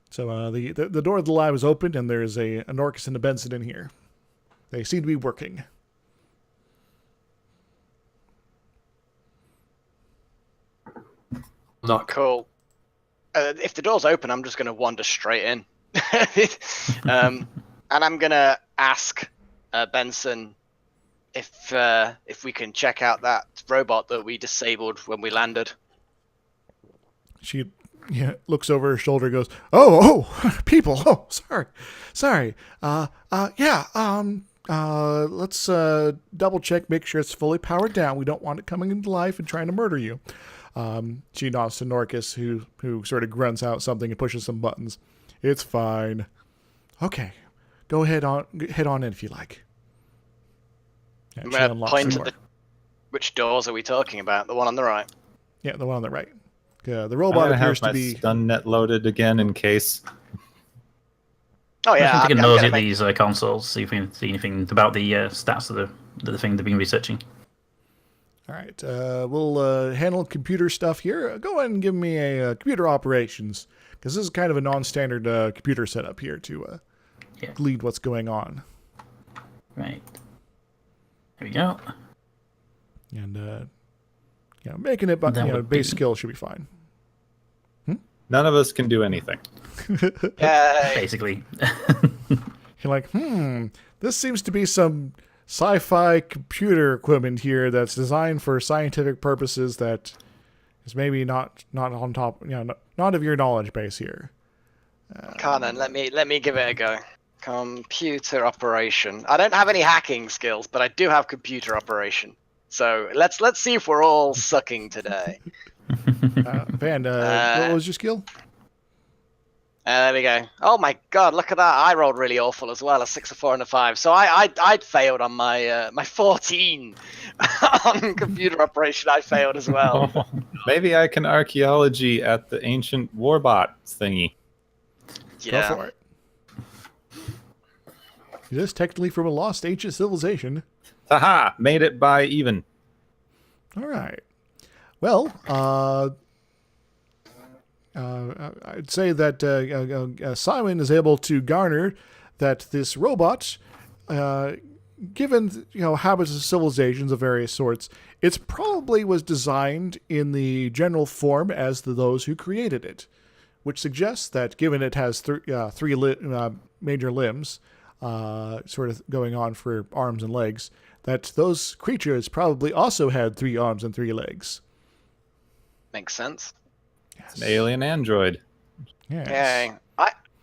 So the door of the lab is open, and there's a Norcus and a Benson in here. They seem to be working. Knock. Cool. If the door's open, I'm just gonna wander straight in, and I'm gonna ask Benson if we can check out that robot that we disabled when we landed. She looks over her shoulder and goes, Oh, people. Oh, sorry. Let's double check, make sure it's fully powered down. We don't want it coming into life and trying to murder you. She nods to Norcus, who sort of grunts out something and pushes some buttons. It's fine. Okay, go ahead on in if you like. Yeah, I'm she gonna unlocks point the at door. which doors are we talking about? The one on the right. Yeah, the one on the right. The I'm robot gonna appears have to my be. stun net loaded again in case. Oh yeah, I'm taking I'm nosy gonna at make- these consoles, see if we can see anything about the stats of the thing they've been researching. All right, we'll handle computer stuff here. Go ahead and give me a computer operations, because this is kind of a non-standard computer setup here to Yeah. lead what's going on. Right. There we go. And making it, but That would base be- skill should be fine. None of us can do anything. Yay. Basically. You're like, this seems to be some sci-fi computer equipment here that's designed for scientific purposes that is maybe not on top, not of your knowledge base here. Carnan, let me give it a go. Computer operation. I don't have any hacking skills, but I do have computer operation. So let's see if we're all sucking today. Van, what was your skill? There we go. Oh my god, look at that! I rolled really awful as well, a 6, a 4, and a 5. So I'd failed on my my 14 on computer operation. I failed as well. Maybe I can archaeology at the ancient warbot thingy. Yeah. Go for it. It is technically from a lost ancient civilization. Haha! Made it by even. All right. Well, I'd say that Simon is able to garner that this robot, given habits of civilizations of various sorts, it probably was designed in the general form as those who created it, which suggests that given it has three major limbs, sort of going on for arms and legs, that those creatures probably also had 3 arms and 3 legs. Makes sense. It's an alien android. Yes. Yay.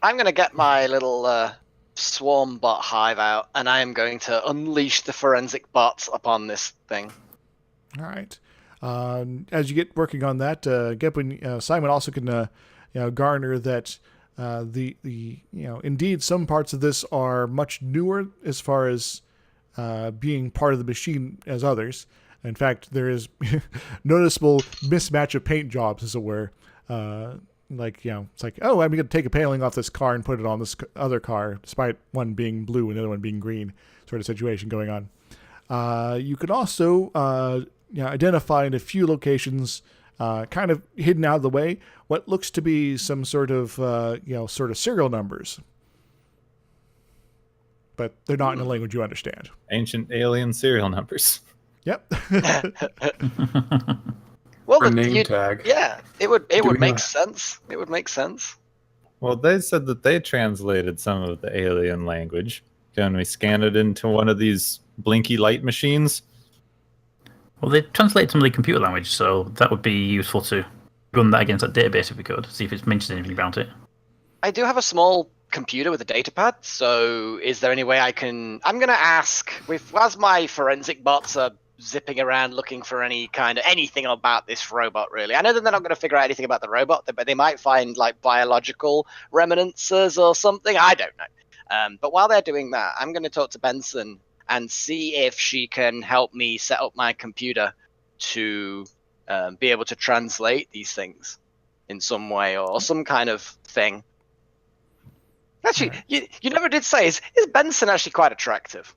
I'm going to get my little swarm bot hive out, and I am going to unleash the forensic bots upon this thing. All right. As you get working on that, Gepwin, Simon also can garner that indeed some parts of this are much newer as far as being part of the machine as others. In fact, there is noticeable mismatch of paint jobs, as it were. It's like, oh, I'm going to take a paneling off this car and put it on this other car, despite one being blue and the other one being green, sort of situation going on. You could also identify in a few locations, kind of hidden out of the way, what looks to be some sort of serial numbers, but they're not in a language you understand. Ancient alien serial numbers. Yep. Well, Or name tag. Yeah, it would we make know? sense. It would make sense. Well, they said that they translated some of the alien language. Can we scan it into one of these blinky light machines? Well, they translate some of the computer language, so that would be useful to run that against that database if we could, see if it mentions anything about it. I do have a small computer with a datapad, so is there any way I can... I'm going to ask, as my forensic bots are zipping around looking for anything about this robot, really. I know that they're not going to figure out anything about the robot, but they might find like biological remnances or something. I don't know. But while they're doing that, I'm going to talk to Benson and see if she can help me set up my computer to be able to translate these things in some way or some kind of thing. Actually, you never did say, is Benson actually quite attractive?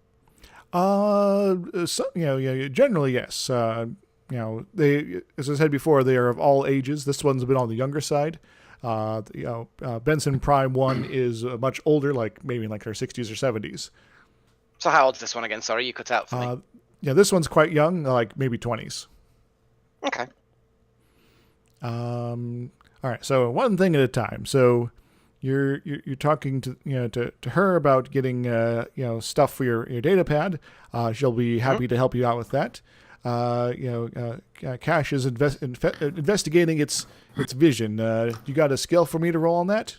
Generally, yes. They, as I said before, they are of all ages. This one's been on the younger side. Benson Prime 1 is much older, maybe in their 60s or 70s. So how old is this one again? Sorry, you cut out for me. This one's quite young, maybe 20s. Okay. All right, so one thing at a time. So you're talking to her about getting stuff for your data pad. She'll be happy to help you out with that. Cash is investigating its vision. You got a skill for me to roll on that?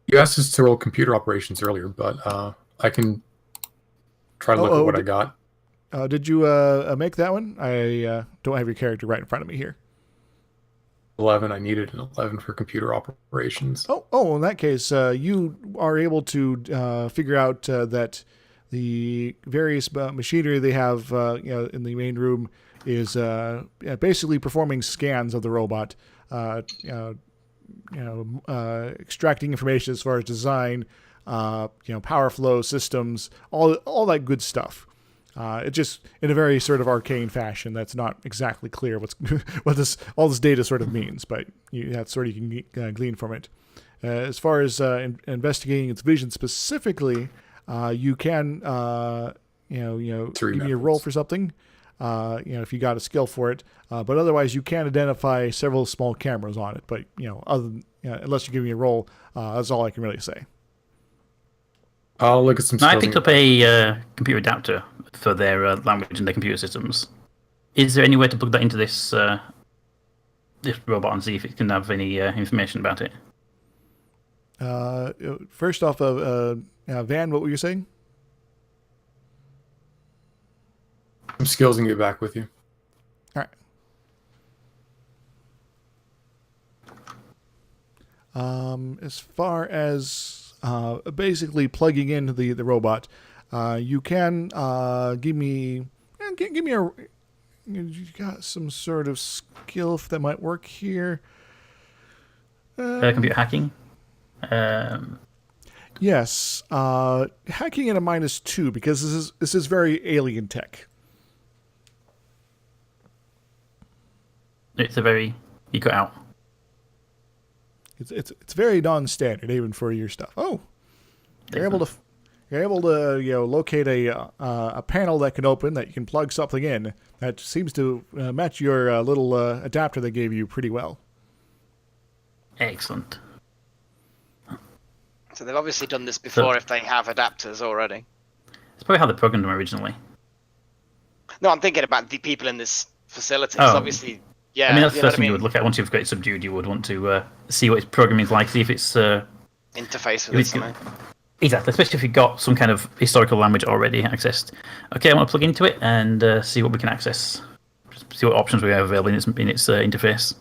You asked us to roll computer operations earlier, but I can try to look at what I got. Did you make that one? I don't have your character right in front of me here. 11. I needed an 11 for computer operations. Oh! In that case, you are able to figure out that the various machinery they have, in the main room is basically performing scans of the robot. Extracting information as far as design, power flow systems, all that good stuff. It's just in a very sort of arcane fashion that's not exactly clear what all this data sort of means, but that's sort of you can glean from it. As far as investigating its vision specifically, you can give me a roll for something. If you got a skill for it, but otherwise you can identify several small cameras on it. But unless you give me a roll, that's all I can really say. I'll look at some. I picked up a computer adapter for their language and their computer systems. Is there any way to plug that into this robot and see if it can have any information about it? First off, Van, what were you saying? Some skills and get back with you. All right. As far as basically plugging into the robot, you can give me a. You got some sort of skill that might work here. Computer hacking. Yes, hacking at a -2 because this is very alien tech. It's a very you got out. It's very non-standard even for your stuff. Oh, you're able to locate a panel that can open that you can plug something in that seems to match your little adapter they gave you pretty well. Excellent. So they've obviously done this before if they have adapters already. It's probably how they programmed them originally. No, I'm thinking about the people in this facility. 'Cause Oh. obviously, yeah. I mean, that's you the know first what I thing you mean? would look at once you've got it subdued. You would want to see what its programming is like, see if it's Interface with if it it's somehow. exactly, especially if you've got some kind of historical language already accessed. Okay, I want to plug into it and see what we can access. Just see what options we have available in its interface.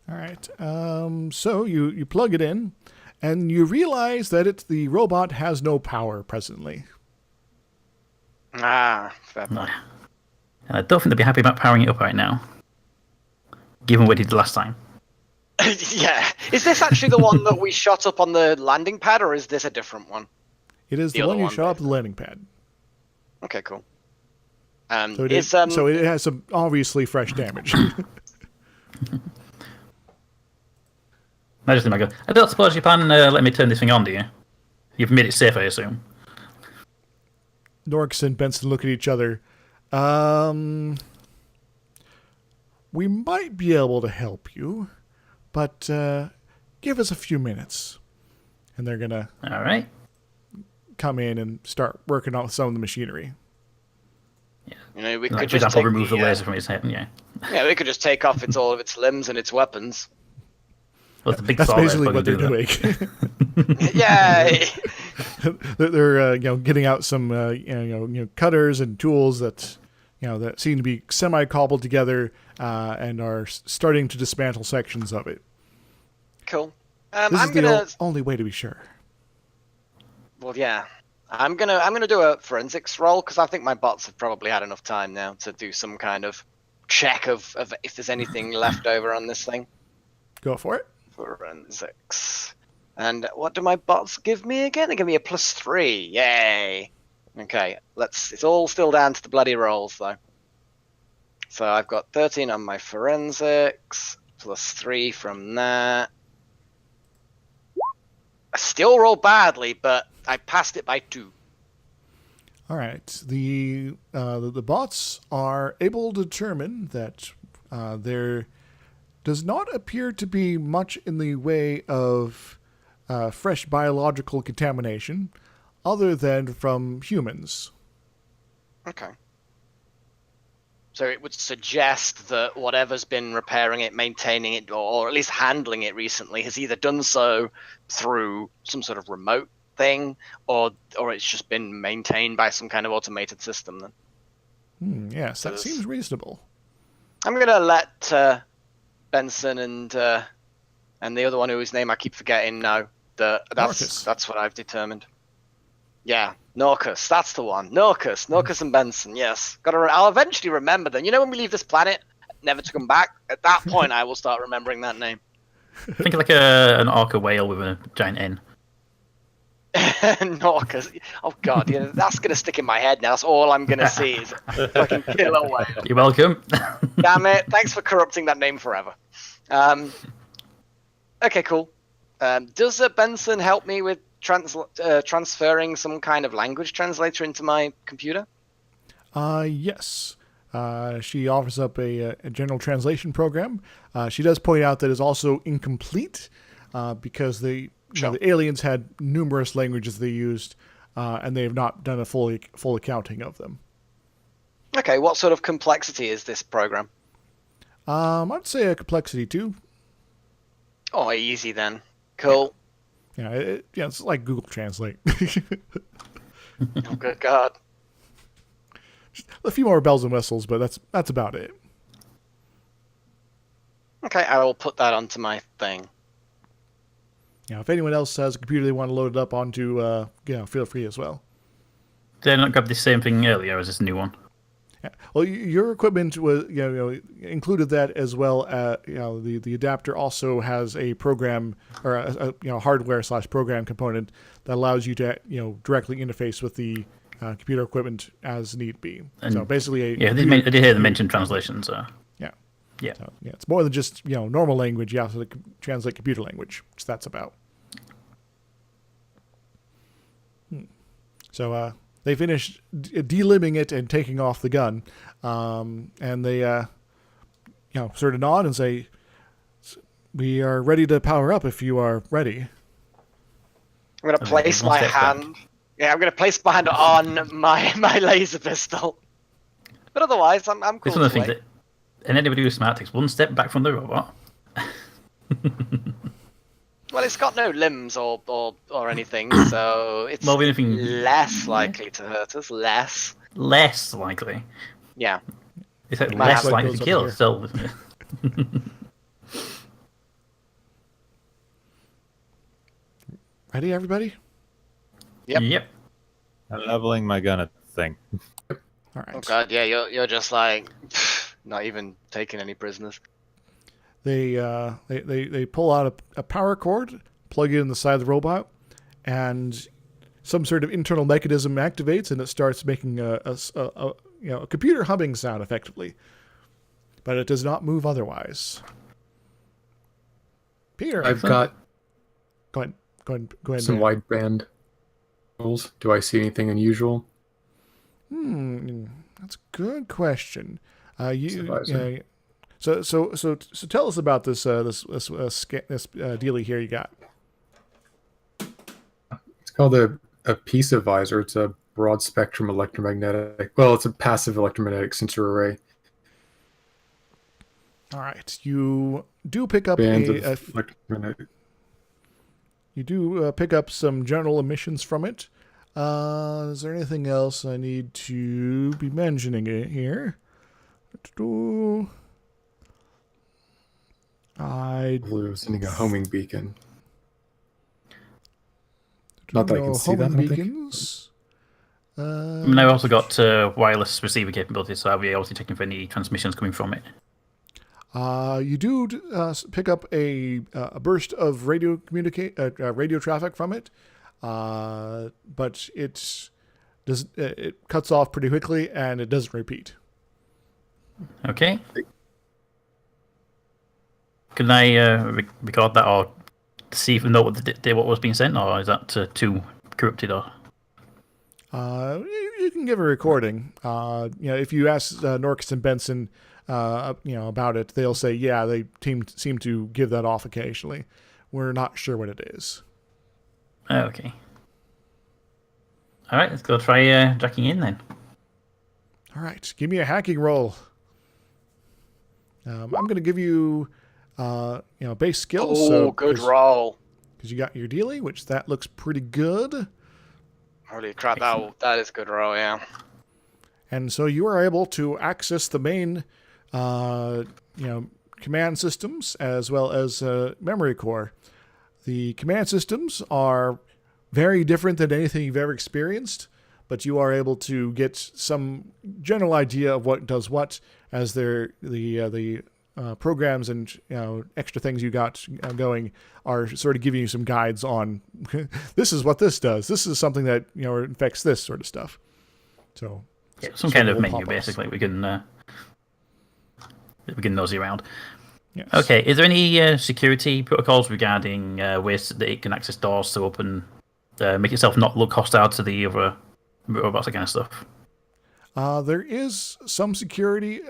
All right. So you plug it in, and you realize that the robot has no power presently. Fair No. point. And I don't think they'd be happy about powering it up right now, given what we did last time. Yeah. Is this actually the one that we shot up on the landing pad, or is this a different one? It is The the other one you one, shot up the landing pad. Okay, cool. So it has some obviously fresh damage. I just think I go. I don't suppose you plan let me turn this thing on, do you? You've made it safe, I assume. Norks and Benson look at each other. We might be able to help you, but give us a few minutes. And they're going to All right. come in and start working on some of the machinery. You know, we Like, could for just example, take remove the laser from his head. Yeah. Yeah, we could just take off all of its limbs and its weapons. Well, it's a big That's saw there, basically probably what they're do that. doing. Yeah. they're getting out some cutters and tools that that seem to be semi-cobbled together and are starting to dismantle sections of it. Cool. This is I'm the gonna. only way to be sure. Well, yeah. I'm gonna do a forensics roll because I think my bots have probably had enough time now to do some kind of check of if there's anything left over on this thing. Go for it. Forensics. And what do my bots give me again? They give me a +3. Yay. Okay, it's all still down to the bloody rolls though. So I've got 13 on my forensics, +3 from that. I still roll badly, but I passed it by 2. All right. The bots are able to determine that there does not appear to be much in the way of fresh biological contamination other than from humans. Okay. So it would suggest that whatever's been repairing it, maintaining it, or at least handling it recently has either done so through some sort of remote thing, or it's just been maintained by some kind of automated system then. Yes, that seems reasonable. I'm going to let Benson and the other one whose name I keep forgetting know that that's what I've determined. Yeah, Norcus, that's the one. Norcus and Benson, yes. I'll eventually remember them. You know when we leave this planet, never to come back? At that point, I will start remembering that name. Think of like an orca whale with a giant N. Norcus. Oh, God, yeah, that's going to stick in my head now. That's all I'm going to see is a fucking killer whale. You're welcome. Damn it. Thanks for corrupting that name forever. Okay, cool. Does Benson help me with transferring some kind of language translator into my computer? Yes. She offers up a general translation program. She does point out that it's also incomplete because the aliens had numerous languages they used, and they have not done a full accounting of them. Okay, what sort of complexity is this program? I'd say a complexity 2. Oh, easy then. Cool. Yeah, it's like Google Translate. Oh, good God. Just a few more bells and whistles, but that's about it. Okay, I will put that onto my thing. if anyone else has a computer they want to load it up onto, feel free as well. Did I not grab the same thing earlier, or is this a new one? Yeah. Well, your equipment was included that as well. The adapter also has a program or a hardware/program component that allows you to directly interface with the computer equipment as need be. And so basically, I did hear them mention translation. So yeah, it's more than just normal language. You have to translate computer language, which that's about. So they finished delimbing it and taking off the gun, and they sort of nod and say, "We are ready to power up if you are ready." I'm gonna place my hand. Yeah, I'm gonna place my hand on my laser pistol. But otherwise, I'm cool. It's one of the things that, and anybody who's smart takes one step back from the robot. Well, it's got no limbs or anything, so it's less likely to hurt us. Less likely. Yeah. It's like less likely to kill still, isn't it? Ready, everybody? Yep. I'm leveling my gun at the thing. All right. Oh god, yeah, you're just like not even taking any prisoners. They pull out a power cord, plug it in the side of the robot, and some sort of internal mechanism activates, and it starts making a computer humming sound effectively. But it does not move otherwise. Peter, I've got go ahead. Some wideband tools. Do I see anything unusual? That's a good question. So tell us about this dealie here you got. It's called a PISA visor. It's a broad spectrum electromagnetic. Well, it's a passive electromagnetic sensor array. All right, you do pick up electromagnetic. You do pick up some general emissions from it. Is there anything else I need to be mentioning it here? I was sending a homing beacon. Not that I can see that. Beacons. And I've also got wireless receiver capability, so I'll be able to check for any transmissions coming from it. You do pick up a burst of radio traffic from it, but it cuts off pretty quickly and it doesn't repeat. Okay. Can I record that or see if we know what was being sent, or is that too corrupted? Or you can give a recording. If you ask Norcus and Benson, about it, they'll say, yeah, they seem to give that off occasionally. We're not sure what it is. Okay. All right, let's go try jacking in then. All right, give me a hacking roll. I'm going to give you, base skills. Oh, good roll. Because you got your dealie, which that looks pretty good. Holy crap, that is a good roll, yeah. And so you are able to access the main, command systems as well as memory core. The command systems are very different than anything you've ever experienced, but you are able to get some general idea of what does what as the programs and extra things you got going are sort of giving you some guides on this is what this does. This is something that affects this sort of stuff. So some kind of menu basically we can nosy around. Yes. Okay, is there any security protocols regarding ways that it can access doors to open, make itself not look hostile to the other robots, that kind of stuff? There is some security,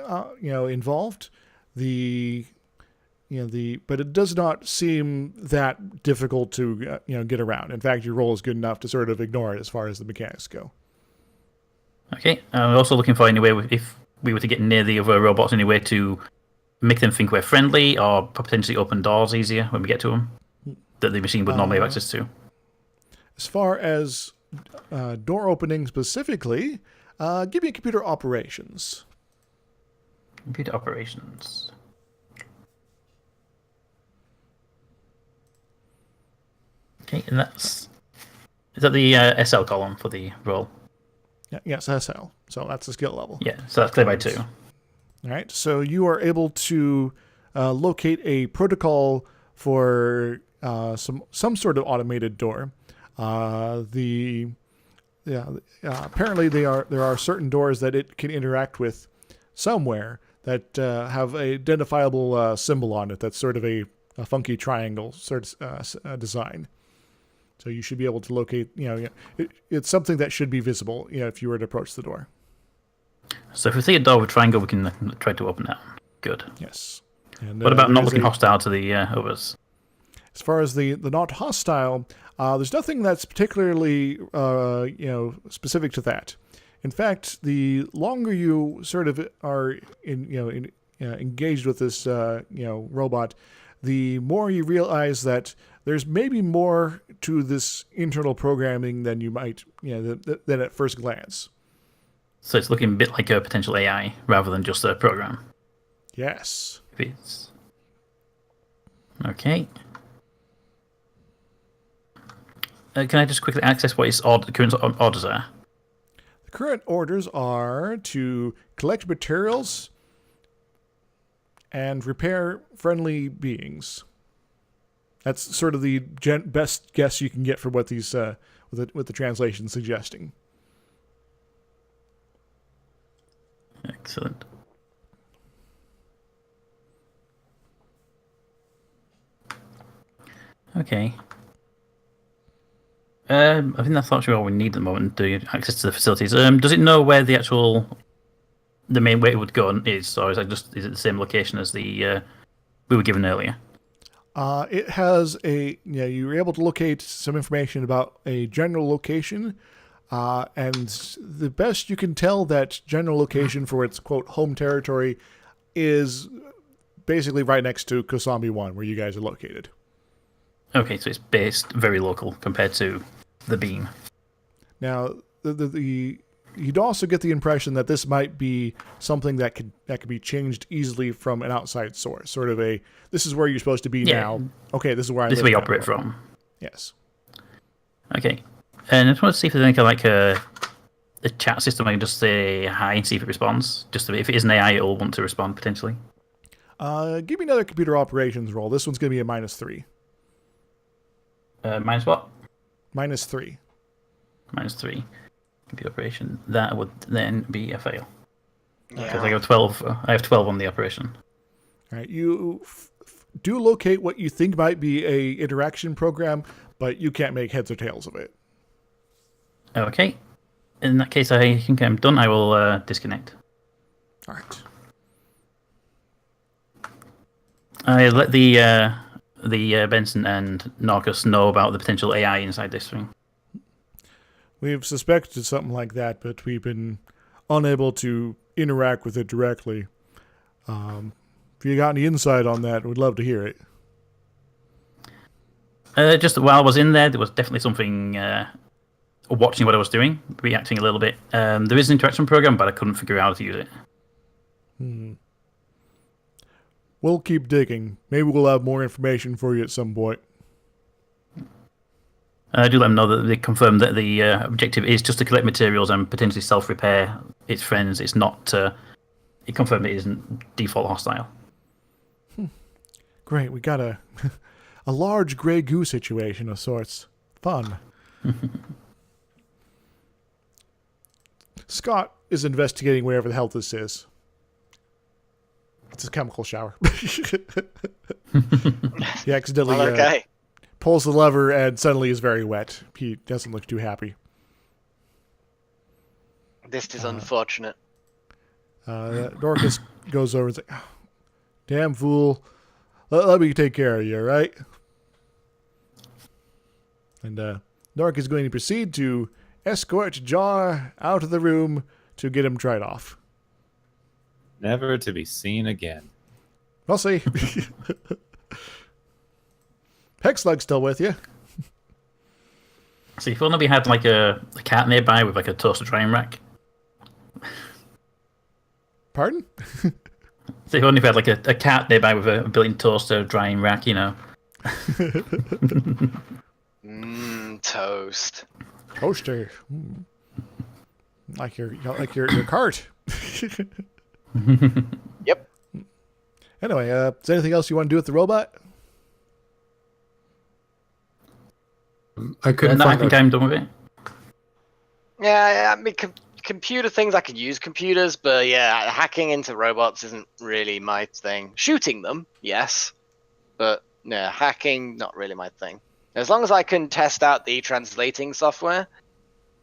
involved. But it does not seem that difficult to, get around. In fact, your roll is good enough to sort of ignore it as far as the mechanics go. Okay, we're also looking for any way, if we were to get near the other robots, any way to make them think we're friendly or potentially open doors easier when we get to them that the machine would normally have access to. As far as door opening specifically, give me computer operations. Computer operations. Okay, and is that the SL column for the roll? Yeah, yes, SL. So that's the skill level. Yeah, so that's clear by 2. All right. So you are able to locate a protocol for some sort of automated door. Apparently there are certain doors that it can interact with somewhere that have an identifiable symbol on it. That's sort of a funky triangle sort of design. So you should be able to locate. It's something that should be visible. If you were to approach the door. So if we see a door with a triangle, we can try to open that. Good. Yes. And, what about not looking hostile to the others? As far as the not hostile, there's nothing that's particularly specific to that. In fact, the longer you sort of are engaged with this robot, the more you realize that there's maybe more to this internal programming than you might than at first glance. So it's looking a bit like a potential AI rather than just a program. Yes. Okay. Can I just quickly access what his current orders are? The current orders are to collect materials and repair friendly beings. That's sort of the best guess you can get for what these with the translation suggesting. Excellent. Okay. I think that's actually all we need at the moment to access to the facilities. Does it know where the main way it would go is, or is it the same location as the we were given earlier? It has you were able to locate some information about a general location, and the best you can tell that general location for its quote home territory is basically right next to Kosambi 1, where you guys are located. Okay, so it's based very local compared to the beam. Now, you'd also get the impression that this might be something that could be changed easily from an outside source. Sort of this is where you're supposed to be now. Okay, this is where I live. This is where you operate from. Yes. Okay, and I just want to see if there's any kind of like a chat system. I can just say hi and see if it responds. Just if it is an AI, it'll want to respond potentially. Give me another computer operations roll. This one's going to be a -3. Minus what? -3. -3. Computer operation. That would then be a fail. Yeah. Because I have 12. I have 12 on the operation. All right. You do locate what you think might be a interaction program, but you can't make heads or tails of it. Okay. In that case, I think I'm done. I will disconnect. All right. I let the Benson and Narcus know about the potential AI inside this thing. We've suspected something like that, but we've been unable to interact with it directly. If you got any insight on that, we'd love to hear it. Just while I was in there was definitely something watching what I was doing, reacting a little bit. There is an interaction program, but I couldn't figure out how to use it. We'll keep digging. Maybe we'll have more information for you at some point. I do let them know that they confirm that the objective is just to collect materials and potentially self-repair its friends. It's not. It confirmed it isn't default hostile. Great, we got a large gray goo situation of sorts. Fun. Scott is investigating wherever the hell this is. It's a chemical shower. He accidentally pulls the lever and suddenly is very wet. He doesn't look too happy. This is unfortunate. Dorcas goes over and says, oh, damn fool. Let me take care of you, all right? And Dorcas is going to proceed to escort Jar out of the room to get him tried off. Never to be seen again. We'll see. Hexlug's still with you. See, if only we had like a cat nearby with like a toaster drying rack. Pardon? See, if only we had like a cat nearby with a built-in toaster drying rack, you know. Toast. Toaster. Like your cart. Yep. Anyway, is there anything else you want to do with the robot? I couldn't I find think out. I'm done with it. Yeah, I mean, computer things, I can use computers, but yeah, hacking into robots isn't really my thing. Shooting them, yes, but yeah, hacking, not really my thing. As long as I can test out the translating software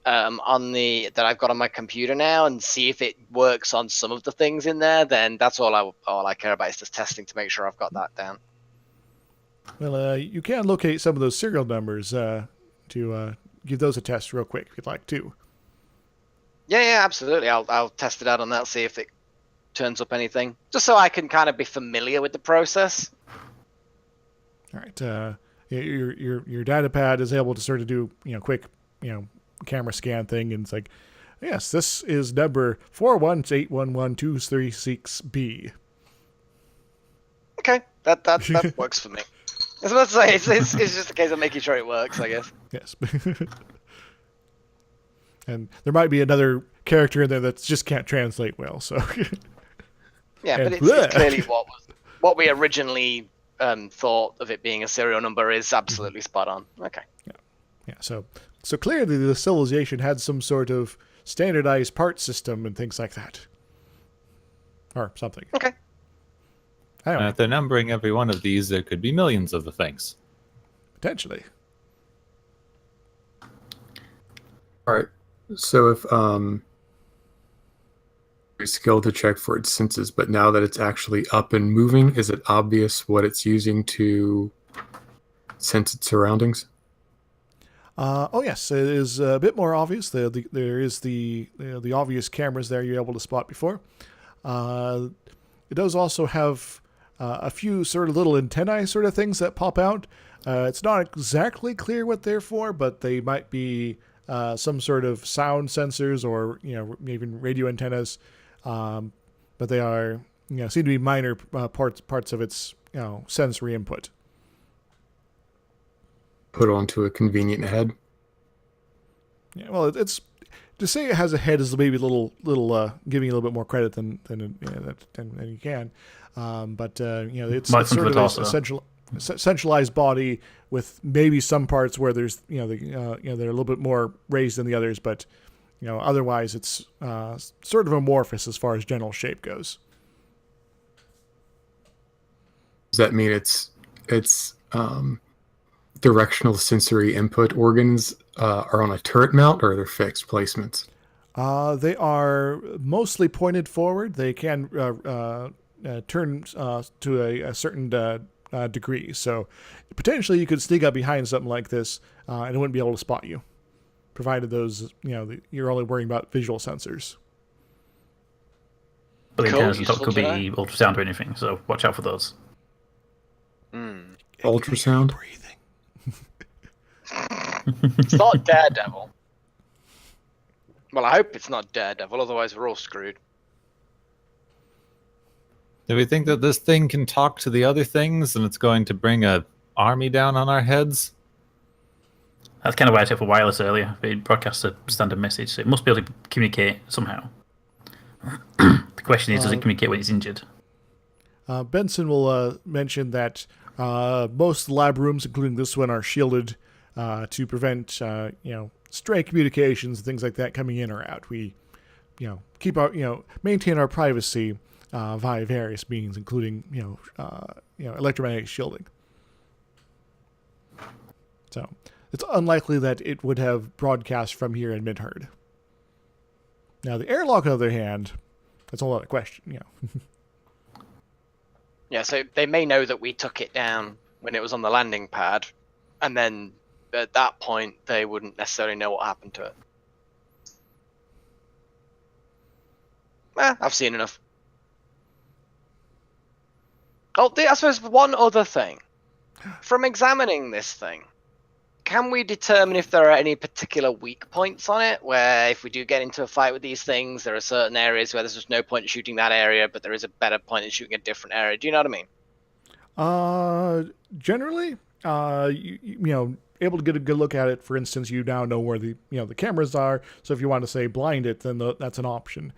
that I've got on my computer now and see if it works on some of the things in there, then that's all I care about is just testing to make sure I've got that down. Well, you can locate some of those serial numbers to give those a test real quick if you'd like to. Yeah, absolutely. I'll test it out on that, see if it turns up anything, just so I can kind of be familiar with the process. All right. Your data pad is able to sort of do quick camera scan thing, and it's like, yes, this is number 418112336B. Okay, that works for me. I was about to say it's just a case of making sure it works, I guess. Yes. And there might be another character in there that just can't translate well, so. Yeah, And but it's clearly what we originally thought of it being a serial number is absolutely spot on. Okay. Yeah, so clearly the civilization had some sort of standardized part system and things like that. Or something. Okay. Anyway, If they're numbering every one of these, there could be millions of the things. potentially. All right. So if skill to check for its senses, but now that it's actually up and moving, is it obvious what it's using to sense its surroundings? Oh yes, it is a bit more obvious. There is the obvious cameras there you're able to spot before. It does also have a few sort of little antennae sort of things that pop out. It's not exactly clear what they're for, but they might be some sort of sound sensors or even radio antennas. But they are seem to be minor parts of its sensory input. Put onto a convenient head. Yeah, well, it's to say it has a head is maybe a little giving you a little bit more credit than you can. But it's Might sort of toss, a centralized body with maybe some parts where there's they're a little bit more raised than the others, but otherwise it's sort of amorphous as far as general shape goes. Does that mean its directional sensory input organs are on a turret mount, or are they fixed placements? They are mostly pointed forward. They can turn to a certain degree. So potentially you could sneak up behind something like this and it wouldn't be able to spot you, provided those you're only worrying about visual sensors. But the Cool, antennas on top useful could to be ultrasound or anything, so watch out for those. Ultrasound? Breathing. It's not Daredevil. Well, I hope it's not Daredevil, otherwise we're all screwed. Do we think that this thing can talk to the other things and it's going to bring a army down on our heads? That's kind of why I took for wireless earlier. It broadcasts a standard message, so it must be able to communicate somehow. The question is, does it communicate when it's injured? Benson will mention that most lab rooms, including this one, are shielded to prevent stray communications and things like that coming in or out. We keep our maintain our privacy via various means, including electromagnetic shielding. So it's unlikely that it would have broadcast from here and been heard. Now the airlock, on the other hand, that's a whole other question. Yeah, so they may know that we took it down when it was on the landing pad, and then at that point they wouldn't necessarily know what happened to it. I've seen enough. Oh, I suppose one other thing. From examining this thing, can we determine if there are any particular weak points on it, where if we do get into a fight with these things, there are certain areas where there's just no point in shooting that area, but there is a better point in shooting a different area? Do you know what I mean? Generally, able to get a good look at it, for instance, you now know where the the cameras are. So if you want to say blind it, then that's an option.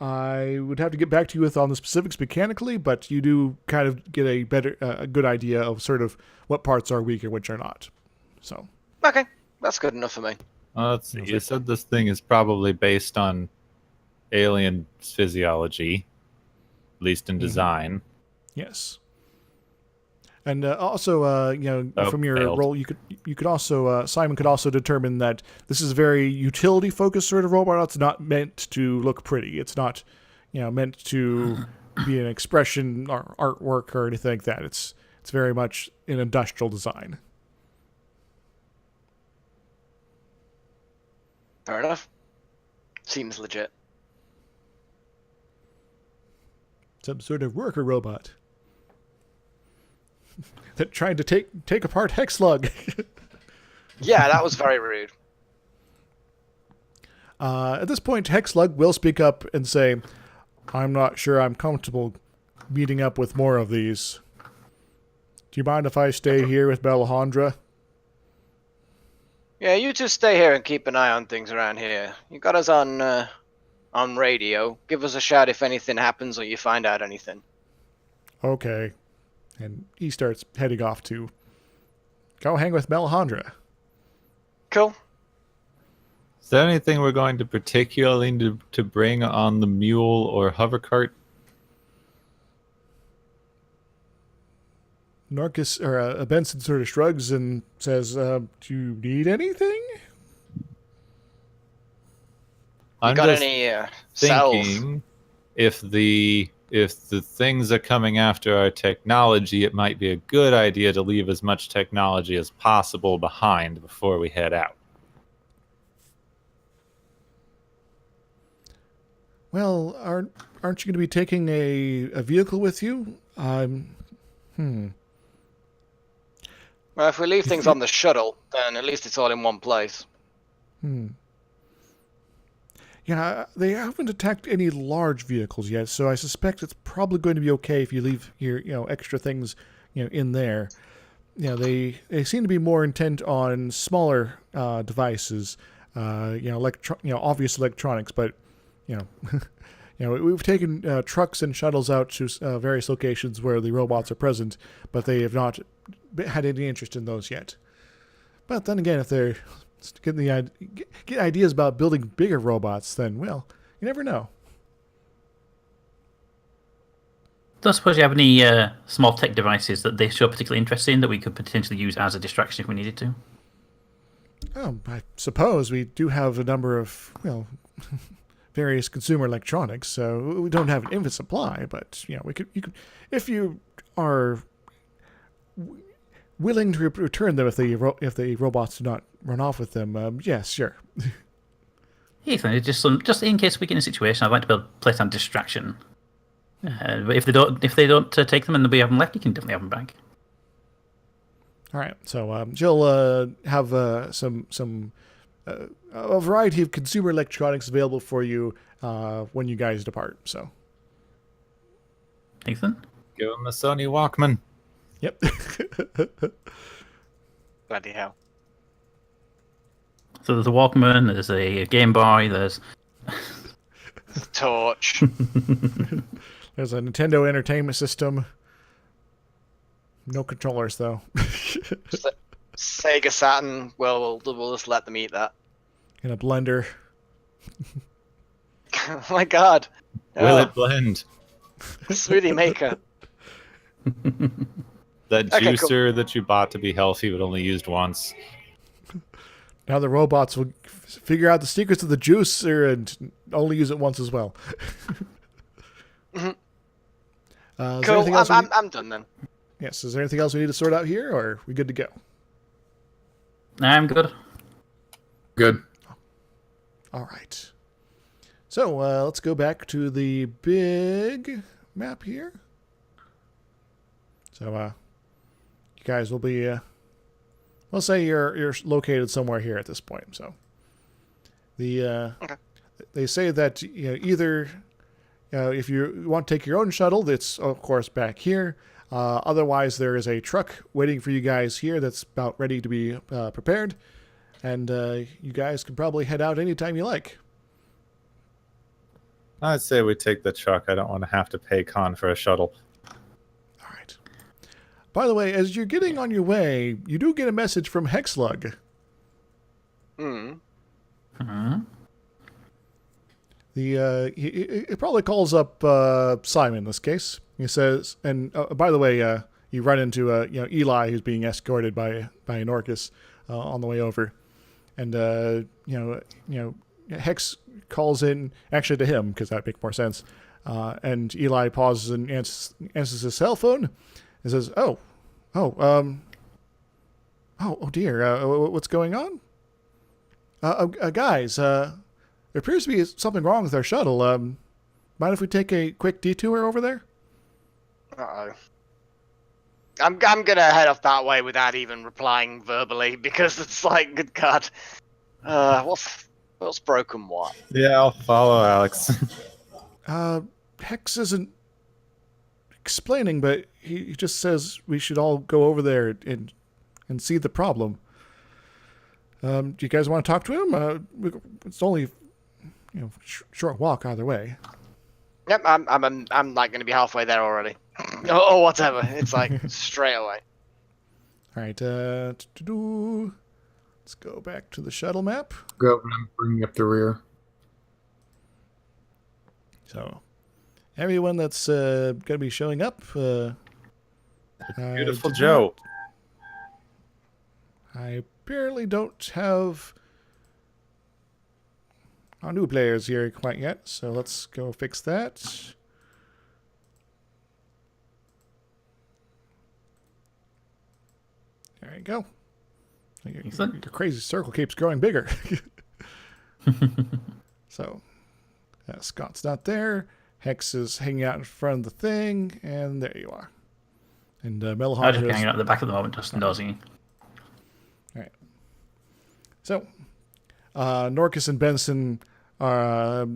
I would have to get back to you on the specifics mechanically, but you do kind of get a good idea of sort of what parts are weak and which are not. So Okay, that's good enough for me. Let's see. You said this thing is probably based on alien physiology, at least in design. Yes. And also, from your failed. role, you could also Simon could also determine that this is a very utility focused sort of robot. It's not meant to look pretty. It's not, meant to be an expression or artwork or anything like that. It's very much an industrial design. Fair enough. Seems legit. Some sort of worker robot that tried to take apart Hexlug. Yeah, that was very rude. At this point, Hexlug will speak up and say, "I'm not sure I'm comfortable meeting up with more of these. Do you mind if I stay here with Belhandra?" Yeah, you two stay here and keep an eye on things around here. You got us on radio. Give us a shout if anything happens or you find out anything. Okay. And he starts heading off to go hang with Belhandra. Cool. Is there anything we're going to particularly need to bring on the mule or hover cart? Norcus, or Benson sort of shrugs and says, "Do you need anything?" You I'm got just any cells? thinking if the things are coming after our technology, it might be a good idea to leave as much technology as possible behind before we head out. Well, aren't you going to be taking a vehicle with you? Well, if we leave things on the shuttle, then at least it's all in one place. Yeah, they haven't attacked any large vehicles yet, so I suspect it's probably going to be okay if you leave your extra things in there. They seem to be more intent on smaller devices, obvious electronics, but we've taken trucks and shuttles out to various locations where the robots are present, but they have not had any interest in those yet. But then again, if they're get ideas about building bigger robots, then, well, you never know. Don't suppose you have any small tech devices that they show particular interest in that we could potentially use as a distraction if we needed to? I suppose we do have a number of, various consumer electronics, so we don't have an infinite supply, but, you could, if you are willing to return them if the robots do not run off with them, yes, sure. Ethan, just in case we get in a situation, I'd like to build a place on distraction. But if they don't take them and we have them left, you can definitely have them back. All right, so Jill have a variety of consumer electronics available for you when you guys depart. So, Ethan, Give him a Sony Walkman. Yep. Bloody hell. So there's a Walkman, there's a Game Boy, there's Torch. There's a Nintendo Entertainment System. No controllers, though. Sega Saturn. Well, we'll just let them eat that. And a blender. Oh my god. Will it blend? Smoothie maker. That Okay, juicer that you bought to be healthy but only used once. Now the robots will figure out the secrets of the juicer and only use it once as well. Mm-hmm. Is there Cool. anything else I'm done then. Yes. Is there anything else we need to sort out here, or are we good to go? I'm good. Good. All right. So let's go back to the big map here. So you guys will be, we'll say you're located somewhere here at this point. So Okay. they say that either if you want to take your own shuttle, that's of course back here. Otherwise, there is a truck waiting for you guys here that's about ready to be prepared. And you guys can probably head out anytime you like. I'd say we take the truck. I don't want to have to pay Khan for a shuttle. All right. By the way, as you're getting on your way, you do get a message from Hexlug. He probably calls up Simon in this case. He says, and by the way, you run into Eli, who's being escorted by an Orcus on the way over, and Hex calls in actually to him because that makes more sense. And Eli pauses and answers his cell phone and says, "Oh dear, what's going on? Guys, there appears to be something wrong with our shuttle. Mind if we take a quick detour over there?" Uh-oh. I'm gonna head off that way without even replying verbally because it's like, good God, what's broken what? Yeah, I'll follow Alex. Hex isn't explaining, but he just says we should all go over there and see the problem. Do you guys want to talk to him? It's only short walk either way. Yep, I'm like gonna be halfway there already, or whatever. It's like straight away. All right, let's go back to the shuttle map. Go and I'm bringing up the rear. So, everyone that's going to be showing up. Beautiful Joe. I apparently don't have our new players here quite yet, so let's go fix that. There you go. Your crazy circle keeps growing bigger. So, Scott's not there. Hex is hanging out in front of the thing, and there you are. And Melahar I'm just hanging out at the back at the moment, just dozing. All right. So, Norcus and Benson are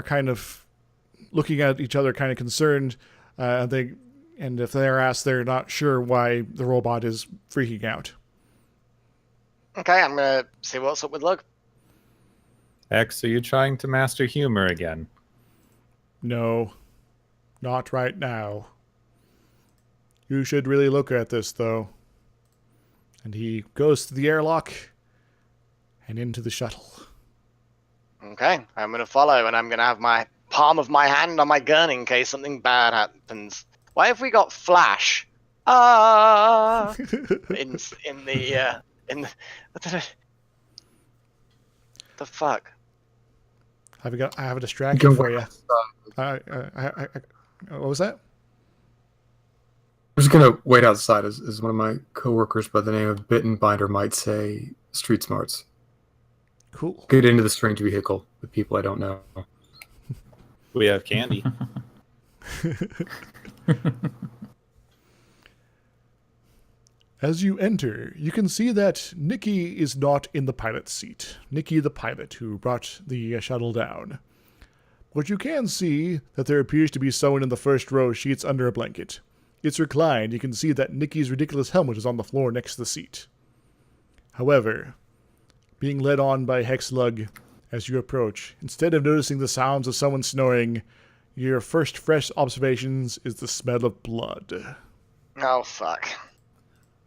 kind of looking at each other, kind of concerned. And if they're asked, they're not sure why the robot is freaking out. Okay, I'm gonna see what's up with Lug. X, are you trying to master humor again? No, not right now. You should really look at this, though. And he goes to the airlock and into the shuttle. Okay, I'm gonna follow, and I'm gonna have my palm of my hand on my gun in case something bad happens. Why have we got Flash? In the the fuck? I have a distraction for you. What was that? I'm just gonna wait outside, as one of my coworkers by the name of Bittenbinder might say, street smarts. Cool. Get into the strange vehicle with people I don't know. We have candy. As you enter, you can see that Nikki is not in the pilot's seat. Nikki, the pilot who brought the shuttle down. But you can see that there appears to be someone in the first row sheets under a blanket. It's reclined. You can see that Nikki's ridiculous helmet is on the floor next to the seat. However, being led on by Hexlug as you approach, instead of noticing the sounds of someone snoring, your first fresh observations is the smell of blood. Oh fuck.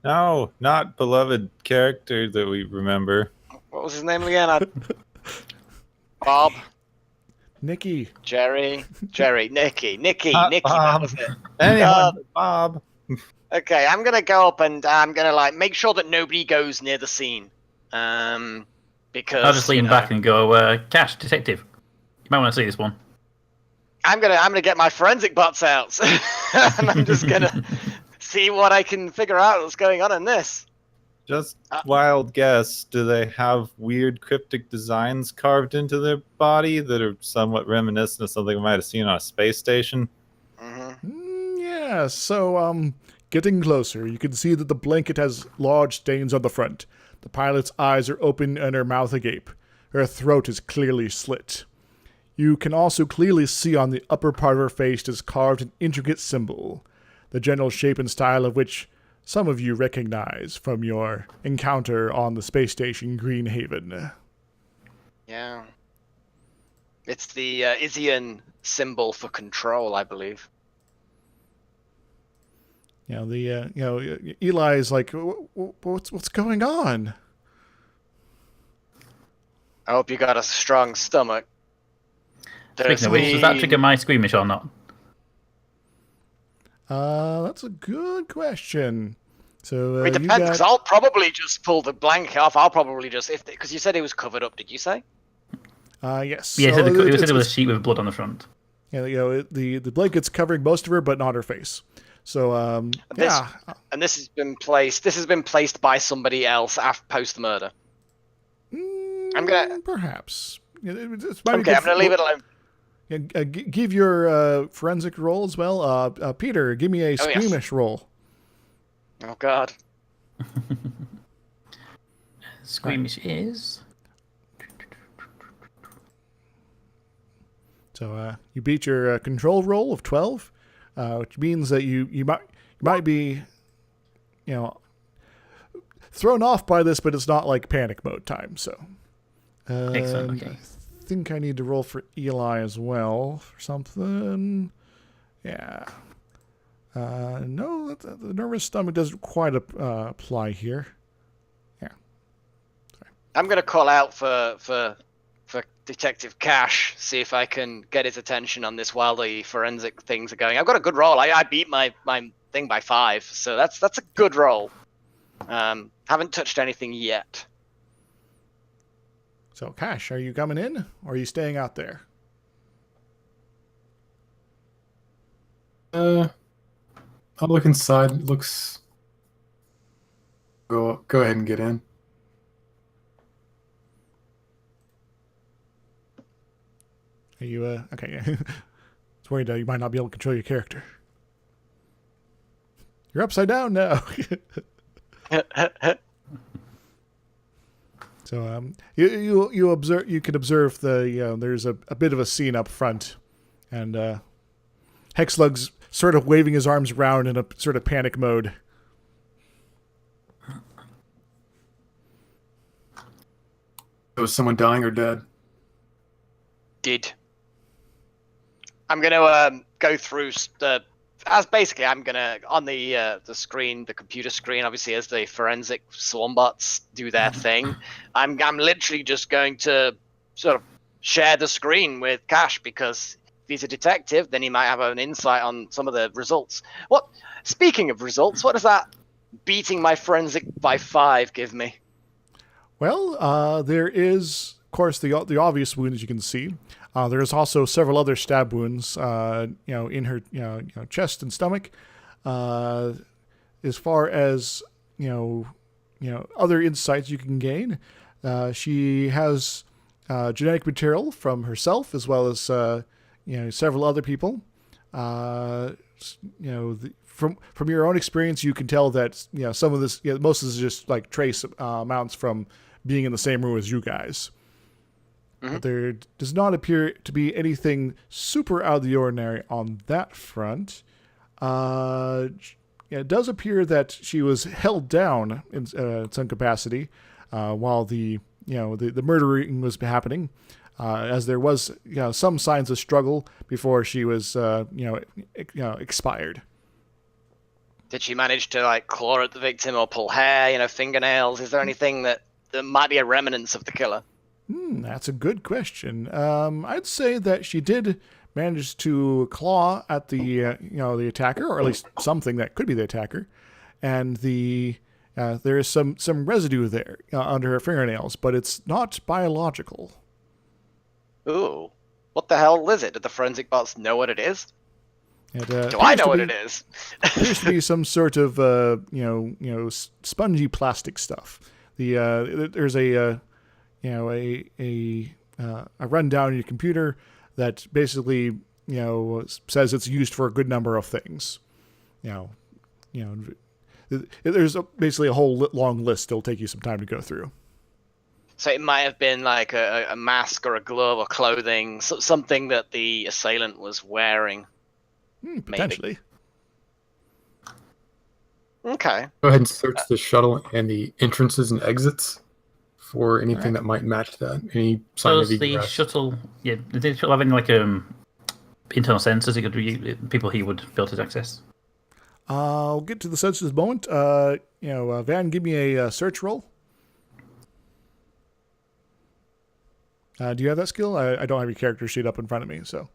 No, not beloved character that we remember. What was his name again? Bob. Nikki. Jerry, Nikki, Bob. that was it. Anyone but Bob. Okay, I'm gonna go up and I'm gonna make sure that nobody goes near the scene. Because I'll just lean back and go, Cash, detective. You might want to see this one. I'm gonna get my forensic butts out, and I'm just gonna see what I can figure out what's going on in this. Just wild guess. Do they have weird cryptic designs carved into their body that are somewhat reminiscent of something we might have seen on a space station? Mm-hmm. Yeah, so, getting closer, you can see that the blanket has large stains on the front. The pilot's eyes are open and her mouth agape. Her throat is clearly slit. You can also clearly see on the upper part of her face is carved an intricate symbol. the general shape and style of which some of you recognize from your encounter on the space station Greenhaven. Yeah. It's the Izian symbol for control, I believe. Eli is like, what's going on? I hope you got a strong stomach. Speaking of which, does that trigger my squeamish or not? That's a good question. So It depends, because I'll probably just pull the blanket off. I'll probably just, because you said it was covered up, did you say? Yes. Yeah, so it said it was a sheet with blood on the front. Yeah, the blanket's covering most of her, but not her face. So And this has been placed by somebody else post murder. I'm gonna perhaps. I'm gonna leave it alone. Give your forensic roll as well. Peter, give me a squeamish roll. Oh God. Squeamish is. So you beat your control roll of 12, which means that you might be, thrown off by this, but it's not like panic mode time. So, Excellent. Okay. I think I need to roll for Eli as well for something. Yeah. No, the nervous stomach doesn't quite apply here. Yeah. Sorry. I'm gonna call out for Detective Cash, see if I can get his attention on this while the forensic things are going. I've got a good roll. I beat my thing by 5, so that's a good roll. Haven't touched anything yet. So, Cash, are you coming in, or are you staying out there? I'll look inside. It looks. Go ahead and get in. Are you okay? It's worried you might not be able to control your character. You're upside down now. So you observe. You can observe there's a bit of a scene up front, and Hexlug's sort of waving his arms around in a sort of panic mode. Was someone dying or dead? Did. I'm gonna go through I'm gonna on the screen, the computer screen, obviously as the forensic swarmbots do their thing. I'm literally just going to sort of share the screen with Cash, because if he's a detective, then he might have an insight on some of the results. Speaking of results, what does that beating my forensic by 5 give me? Well, there is, of course, the obvious wounds you can see. There's also several other stab wounds, in her, chest and stomach. As far as other insights you can gain, she has genetic material from herself as well as several other people. From your own experience, you can tell that some of this, most of this is just like trace amounts from being in the same room as you guys. Mm-hmm. But there does not appear to be anything super out of the ordinary on that front. It does appear that she was held down in some capacity while the murdering was happening, as there was some signs of struggle before she was expired. Did she manage to claw at the victim or pull hair, fingernails? Is there anything that might be a remnants of the killer? That's a good question. I'd say that she did manage to claw at the attacker, or at least something that could be the attacker, and there is some residue there under her fingernails, but it's not biological. Ooh, what the hell is it? Did the forensic bots know what it is? Do I know what it is? Appears to be some sort of spongy plastic stuff. There's a rundown in your computer that basically says it's used for a good number of things. There's basically a whole long list. It'll take you some time to go through. So it might have been like a mask or a glove or clothing, something that the assailant was wearing. Potentially. Okay. Go ahead and search the shuttle and the entrances and exits for anything that might match that. Any sign of Does the egress. shuttle? Yeah, did the shuttle have any internal sensors? It could be people he would be able to access. I'll get to the sensors in a moment. Van, give me a search roll. Do you have that skill? I don't have your character sheet up in front of me, so.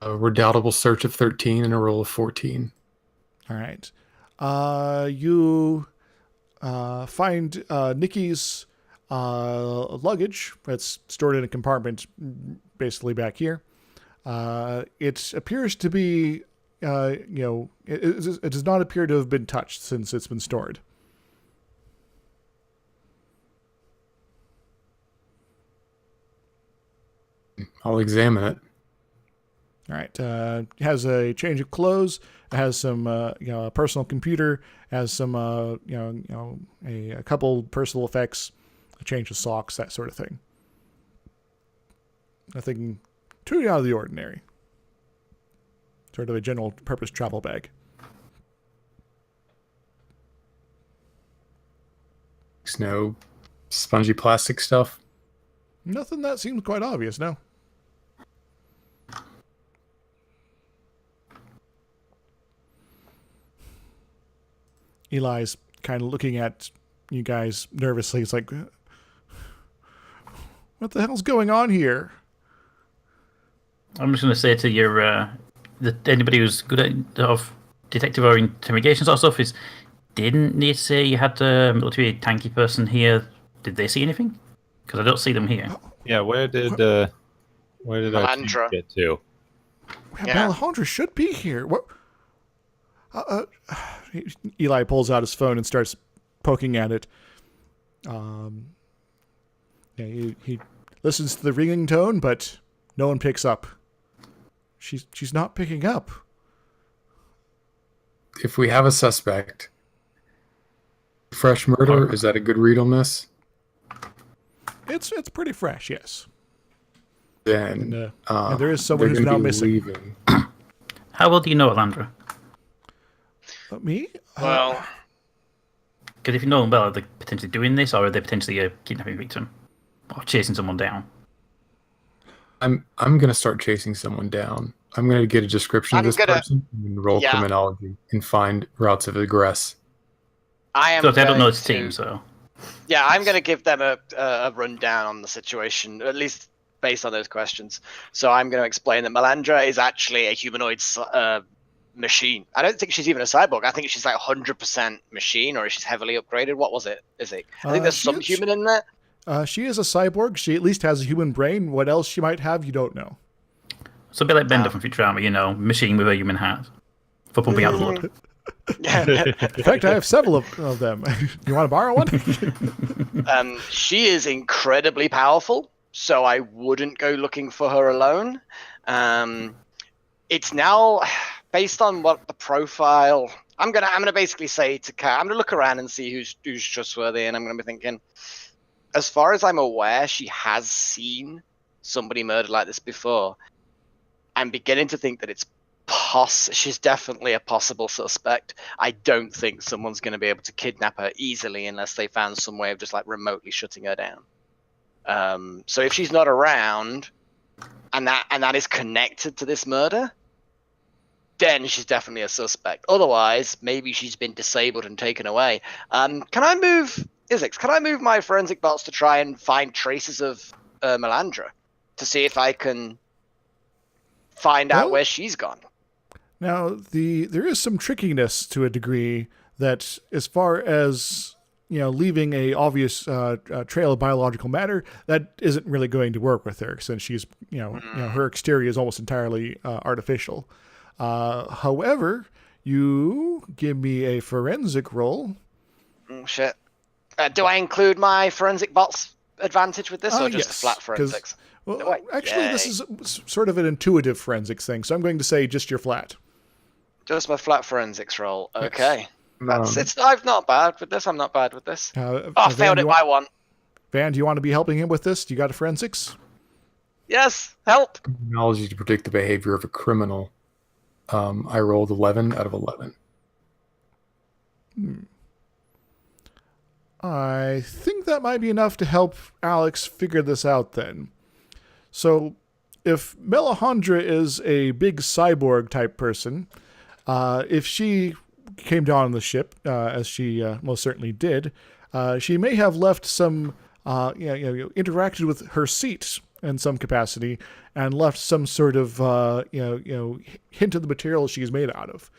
A redoubtable search of 13 and a roll of 14. All right. You find Nikki's luggage that's stored in a compartment basically back here. It appears to be, it does not appear to have been touched since it's been stored. I'll examine it. All right. It has a change of clothes. It has some, a personal computer. It has some, a couple personal effects, a change of socks, that sort of thing. Nothing too out of the ordinary. Sort of a general purpose travel bag. No spongy plastic stuff. Nothing that seems quite obvious, no. Eli's kind of looking at you guys nervously. It's like, what the hell's going on here? I'm just going to say to your anybody who's good at detective or interrogation sort of stuff is didn't they say you had a military tanky person here? Did they see anything? Because I don't see them here. Yeah, where did our team Melandra. get to? Yeah. Melandra should be here. What? Eli pulls out his phone and starts poking at it. He listens to the ringing tone, but no one picks up. She's not picking up. If we have a suspect, fresh murder, is that a good read on this? It's pretty fresh, yes. Then and there is someone who's now missing. Leaving. How well do you know Alandra? Me? Well, Because if you know them well, are they potentially doing this, or are they potentially a kidnapping victim, or chasing someone down? I'm gonna start chasing someone down. I'm gonna get a description of this person and roll criminology and find routes of egress. I am. So they don't know going it's team, so Yeah, I'm going to give them a rundown on the situation, at least based on those questions. So I'm going to explain that Melandra is actually a humanoid machine. I don't think she's even a cyborg. I think she's like 100% machine, or she's heavily upgraded. What was it? I think there's some human in there. She is a cyborg. She at least has a human brain. What else she might have, you don't know. so a bit like Bender from Futurama, machine with a human hat for pumping out blood. In fact, I have several of them. You want to borrow one? She is incredibly powerful, so I wouldn't go looking for her alone. It's now based on what the profile. I'm gonna basically say to Kat, I'm gonna look around and see who's trustworthy, and I'm gonna be thinking, as far as I'm aware, she has seen somebody murdered like this before. I'm beginning to think that it's she's definitely a possible suspect. I don't think someone's going to be able to kidnap her easily unless they found some way of just like remotely shutting her down. So if she's not around, and that is connected to this murder, then she's definitely a suspect. Otherwise, maybe she's been disabled and taken away. Can I move Izixs? Can I move my forensic bots to try and find traces of Melandra to see if I can find out where she's gone? Now, there is some trickiness to a degree that, as far as leaving a obvious trail of biological matter, that isn't really going to work with her, since she's her exterior is almost entirely artificial. However, you give me a forensic roll. Oh, shit. Do I include my forensic bots advantage with this, or just yes, flat forensics? Well, actually, this is sort of an intuitive forensics thing, so I'm going to say just your flat. Just my flat forensics roll. Okay. I'm not bad with this. I'm not bad with this. I failed it by one. Van, do you want to be helping him with this? Do you got a forensics? Yes, help. Criminology to predict the behavior of a criminal. I rolled 11 out of 11. I think that might be enough to help Alex figure this out then. So, if Melisandre is a big cyborg type person, if she came down on the ship, as she most certainly did, she may have left some, interacted with her seat in some capacity and left some sort of, hint of the material she's made out of.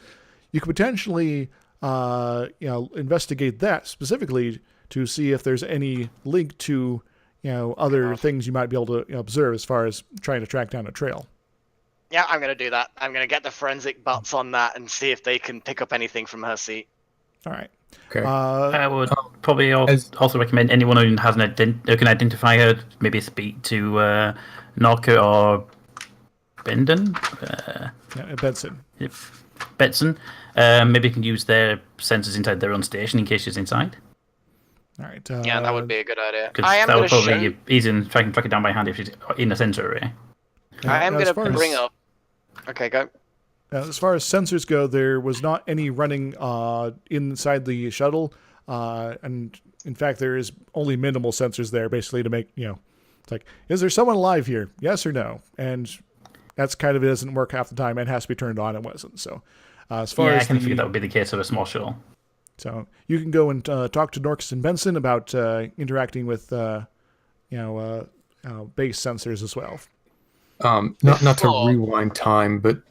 You could potentially, investigate that specifically to see if there's any link to, other things you might be able to observe as far as trying to track down a trail. Yeah, I'm going to do that. I'm going to get the forensic butts on that and see if they can pick up anything from her seat. All right. Okay. I would probably also recommend anyone who has who can identify her, maybe speak to Norka or Benson. Benson. Betson. Maybe you can use their sensors inside their own station in case she's inside. All right. Yeah, that would be a good idea. Because that would probably be easy in tracking it down by hand if she's in a sensor array. I am going to bring up... Okay, go. As far as sensors go, there was not any running inside the shuttle, and in fact, there is only minimal sensors there, basically to make, it's like, is there someone alive here? Yes or no? And that's kind of, it doesn't work half the time and has to be turned on. It wasn't. So, as far as I can figure that would be the case of a small shuttle. So you can go and talk to Norks and Benson about interacting with, base sensors as well. Not to rewind time, but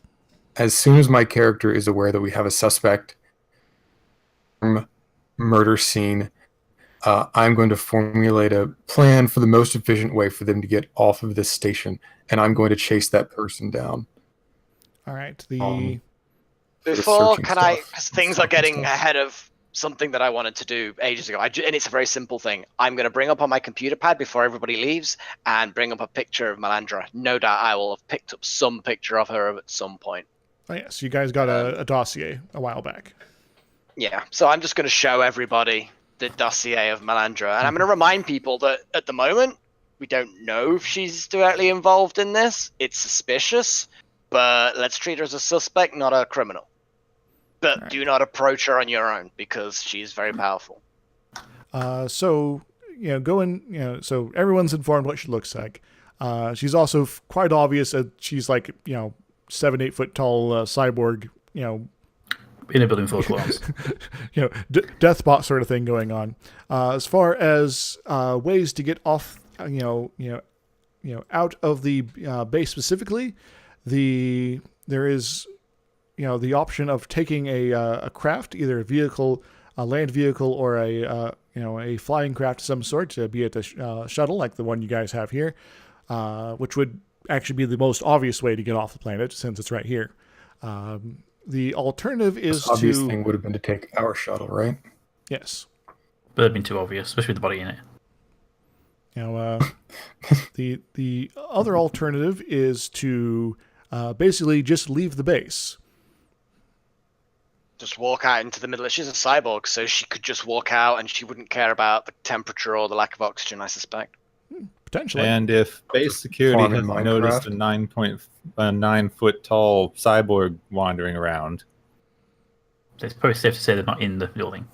as soon as my character is aware that we have a suspect murder scene, I'm going to formulate a plan for the most efficient way for them to get off of this station, and I'm going to chase that person down. All right. Before, because things are getting ahead of something that I wanted to do ages ago, and it's a very simple thing. I'm going to bring up on my computer pad before everybody leaves and bring up a picture of Melisandre. No doubt I will have picked up some picture of her at some point. Oh, yes, you guys got a dossier a while back. Yeah, so I'm just going to show everybody the dossier of Melisandre, and I'm going to remind people that at the moment, we don't know if she's directly involved in this. It's suspicious, but let's treat her as a suspect, not a criminal. But do not approach her on your own, because she's very powerful. So everyone's informed what she looks like. She's also quite obvious that she's like, 7-8 foot tall cyborg, in a building full of clones. Deathbot sort of thing going on. As far as ways to get off, out of the base specifically, there is, the option of taking a craft, either a vehicle, a land vehicle, or a flying craft of some sort, be it a shuttle like the one you guys have here, which would actually be the most obvious way to get off the planet since it's right here. The alternative is the obvious thing would have been to take our shuttle, right? Yes. But it'd been too obvious, especially with the body in it. The other alternative is to basically just leave the base. Just walk out into the middle. She's a cyborg, so she could just walk out and she wouldn't care about the temperature or the lack of oxygen, I suspect. Potentially. And if base security has noticed a 9 foot tall cyborg wandering around, it's probably safe to say they're not in the building.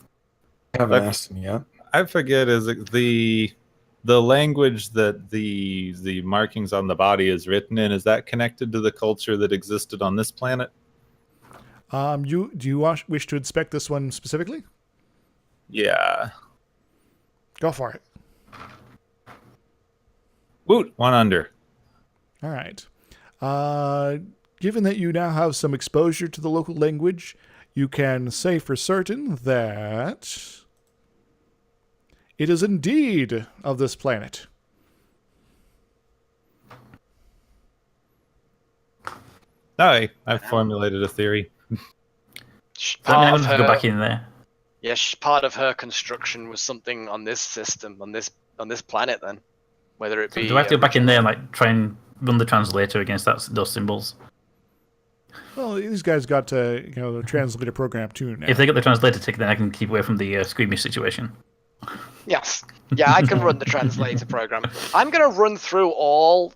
I haven't asked them yet. I forget, is it the language that the markings on the body is written in, is that connected to the culture that existed on this planet? Do you wish to inspect this one specifically? Yeah. Go for it. Woot, 1 under. All right. Given that you now have some exposure to the local language, you can say for certain that it is indeed of this planet. I've formulated a theory. Go back in there. Yes, part of her construction was something on this system, on this planet. Then, whether it be, do I have to go back in there and try and run the translator against those symbols? Well, these guys got the translator program too now. If they got the translator ticket, then I can keep away from the squeamish situation. Yes. Yeah, I can run the translator program. I'm going to run through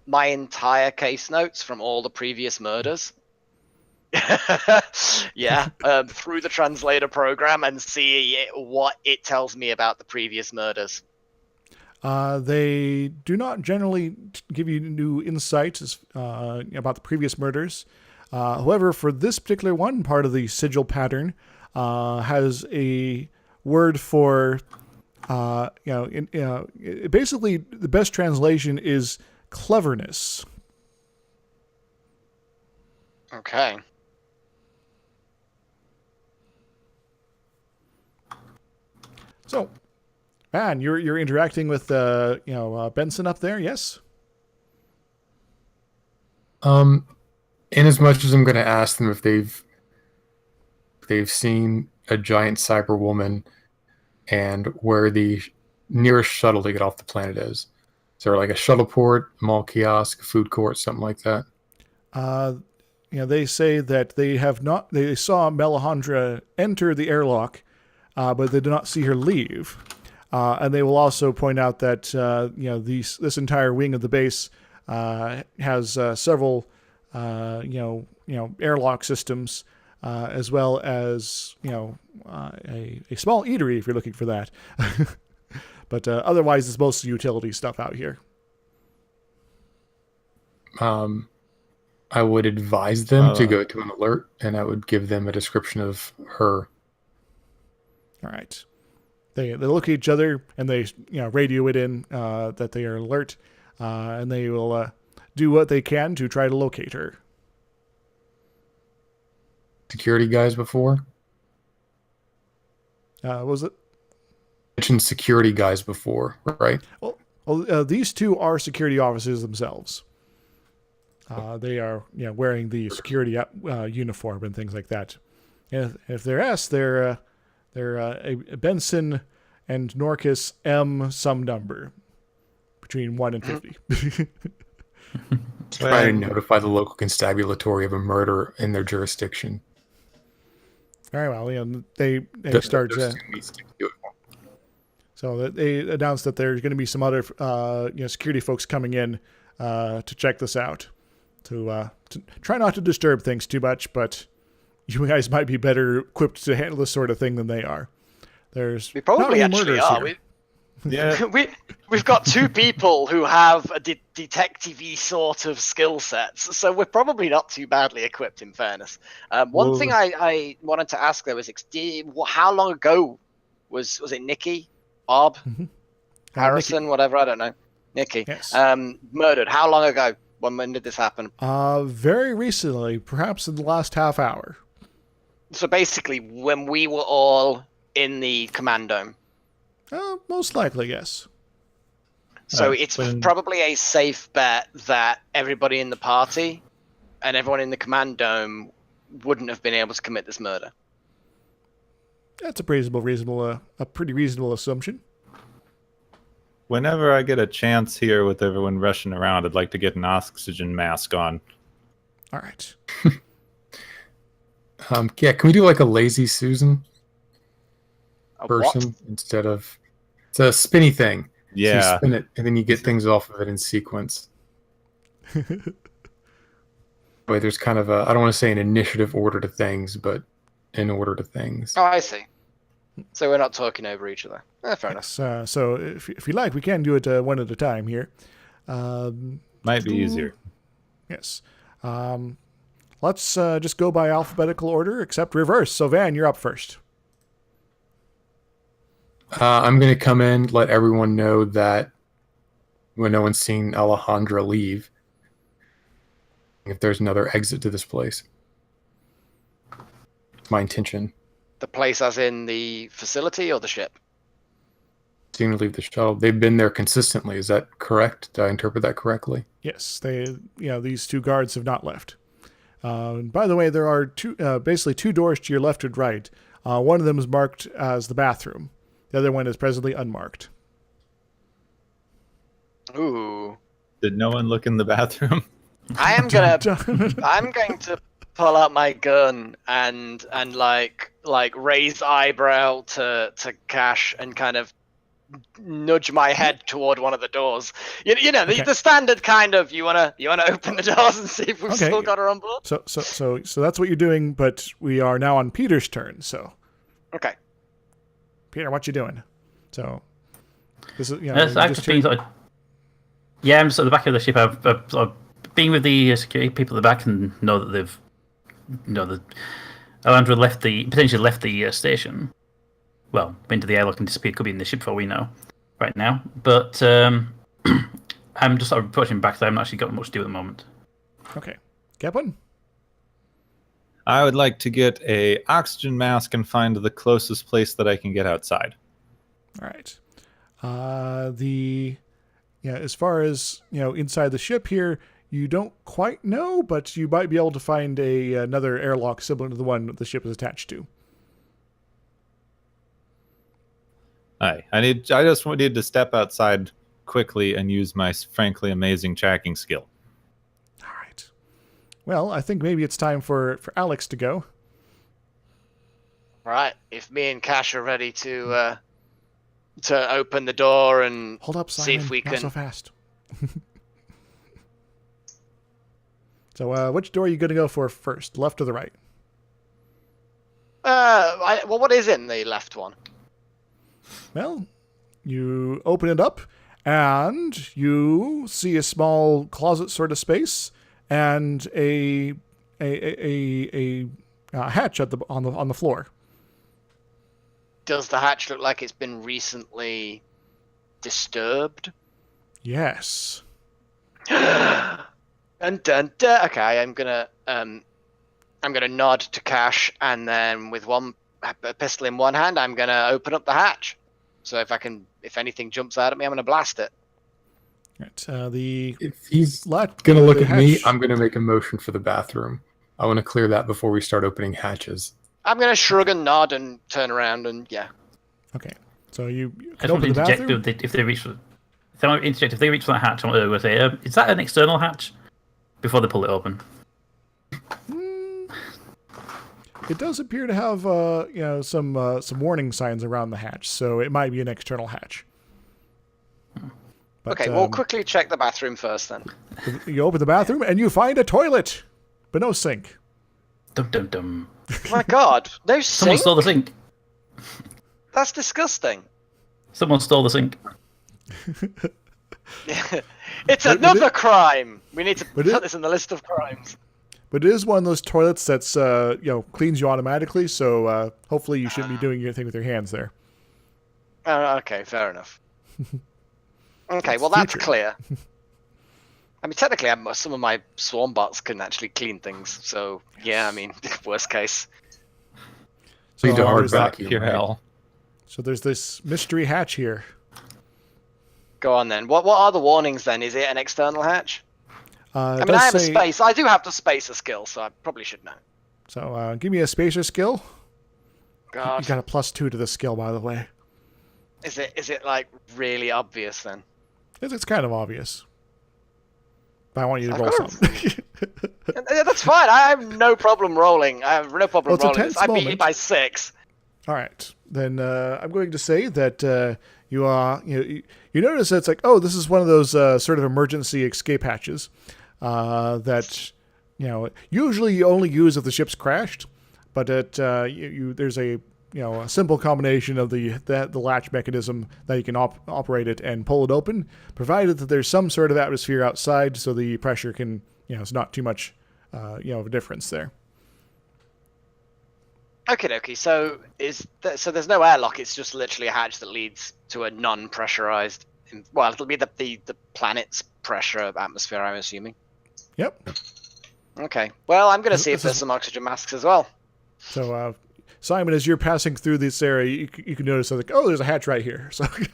my entire case notes from all the previous murders. Yeah, through the translator program and see what it tells me about the previous murders. They do not generally give you new insights about the previous murders. However, for this particular one, part of the sigil pattern has a word for, basically the best translation is cleverness. Okay. So, man, you're interacting with Benson up there, yes? In as much as I'm going to ask them if they've seen a giant cyber woman and where the nearest shuttle to get off the planet is. Is there like a shuttle port, mall kiosk, food court, something like that? They say that they saw Melisandre enter the airlock, but they did not see her leave. And they will also point out that this entire wing of the base has several airlock systems, as well as a small eatery if you're looking for that. But otherwise, it's mostly utility stuff out here. I would advise them to go to an alert, and I would give them a description of her. All right. They look at each other and they radio it in that they are alert, and they will do what they can to try to locate her. Security guys before? Was it? Mentioned security guys before, right? Well, these two are security officers themselves. They are wearing the security uniform and things like that. If they're S, they're a Benson and Norcus M some number between 1 and 50. Try to notify the local constabulary of a murder in their jurisdiction. Very well. They start. So they announced that there's going to be some other security folks coming in to check this out. To try not to disturb things too much, but you guys might be better equipped to handle this sort of thing than they are. We probably actually are. We've got two people who have a detective-y sort of skill sets, so we're probably not too badly equipped, in fairness. One thing I wanted to ask, though, is how long ago was it Nikki? Bob? Mm-hmm. Harrison? Nikki. Whatever, I don't know. Nikki. Yes. Murdered. How long ago? When did this happen? Very recently, perhaps in the last half hour. So basically, when we were all in the command dome. Most likely, yes. So it's probably a safe bet that everybody in the party and everyone in the command dome wouldn't have been able to commit this murder. That's a pretty reasonable assumption. Whenever I get a chance here with everyone rushing around, I'd like to get an oxygen mask on. All right. Can we do like a lazy Susan person What? instead of... It's a spinny thing. Yeah. So you spin it, and then you get things off of it in sequence. But there's kind of I don't want to say an initiative order to things, but in order to things. Oh, I see. So we're not talking over each other. Fair enough. So if you like, we can do it one at a time here. Might be easier. Yes. Let's just go by alphabetical order, except reverse. So Van, you're up first. I'm going to come in, let everyone know that when no one's seen Alejandra leave, if there's another exit to this place. My intention. The place as in the facility or the ship? Seem to leave the shuttle. They've been there consistently. Is that correct? Did I interpret that correctly? Yes, these two guards have not left. By the way, there are basically two doors to your left and right. One of them is marked as the bathroom. The other one is presently unmarked. Ooh. Did no one look in the bathroom? I'm going to pull out my gun and like raise eyebrow to Cash and kind of nudge my head toward one of the doors. You know, Okay. the standard kind of you wanna open the doors and see if we've Okay. still got her on board. So that's what you're doing, but we are now on Peter's turn. So, Okay. Peter, what you doing? So, this is Yes, I've just been sort of, yeah, I'm just at the back of the ship. I've sort of been with the security people at the back and know that they've, that Alejandro potentially left the station. Well, into the airlock and disappeared. Could be in the ship for all we know right now. But I'm just sort of approaching back. So I haven't actually got much to do at the moment. Okay. Gepwin? I would like to get a oxygen mask and find the closest place that I can get outside. All right. As far as, inside the ship here, you don't quite know, but you might be able to find another airlock similar to the one the ship is attached to. I just need to step outside quickly and use my frankly amazing tracking skill. All right. Well, I think maybe it's time for Alex to go. Right. If me and Cash are ready to open the door and Hold up, Simon. see if we Not can. so fast. So, which door are you going to go for first, left or the right? Well, what is in the left one? Well, you open it up, and you see a small closet sort of space, and a hatch on the floor. Does the hatch look like it's been recently disturbed? Yes. Dun dun dun. Okay, I'm gonna nod to Cash, and then with a pistol in one hand, I'm gonna open up the hatch. So if anything jumps out at me, I'm gonna blast it. Right. If he's Let gonna look the at me, hatch- I'm gonna make a motion for the bathroom. I want to clear that before we start opening hatches. I'm gonna shrug and nod and turn around and yeah. Okay. So you I can just want open to the interject bathroom. if they reach. If they reach for that hatch, I want to say, is that an external hatch? Before they pull it open. It does appear to have some warning signs around the hatch, so it might be an external hatch. But, Okay, we'll quickly check the bathroom first then. You open the bathroom and you find a toilet, but no sink. Dum dum dum. Oh my God, no Someone sink. stole the sink. That's disgusting. Someone stole the sink. It's But another crime. We need to but put it- this in the list of crimes. But it is one of those toilets that's cleans you automatically, so hopefully you shouldn't be doing anything with your hands there. Oh, okay, fair enough. Okay, That's well that's future. clear. I mean, technically, some of my swarm bots can actually clean things. So yeah, I mean, worst case. So Need to hard there's that- vacuum. Pure right? hell. So there's this mystery hatch here. Go on then. What are the warnings then? Is it an external hatch? It I mean, does I have a say- space. I do have the spacer skill, so I probably should know. So give me a spacer skill. You God, got a +2 to the skill, by the way. is it like really obvious then? It's kind of obvious. But I want you to I've roll got something. Yeah, that's fine. I have no problem rolling. I have no problem Well, it's a rolling this. tense I beat moment. it by 6. All right, then I'm going to say that you notice that it's like, oh, this is one of those sort of emergency escape hatches that usually you only use if the ship's crashed, but there's a simple combination of the latch mechanism that you can operate it and pull it open, provided that there's some sort of atmosphere outside, so the pressure can it's not too much of a difference there. Okay. So so there's no airlock. It's just literally a hatch that leads to a non-pressurized. Well, it'll be the planet's pressure atmosphere, I'm assuming. Yep. Okay. Well, I'm gonna see if This there's is- some oxygen masks as well. So, Simon, as you're passing through this area, you can notice like, oh, there's a hatch right here. So Okay.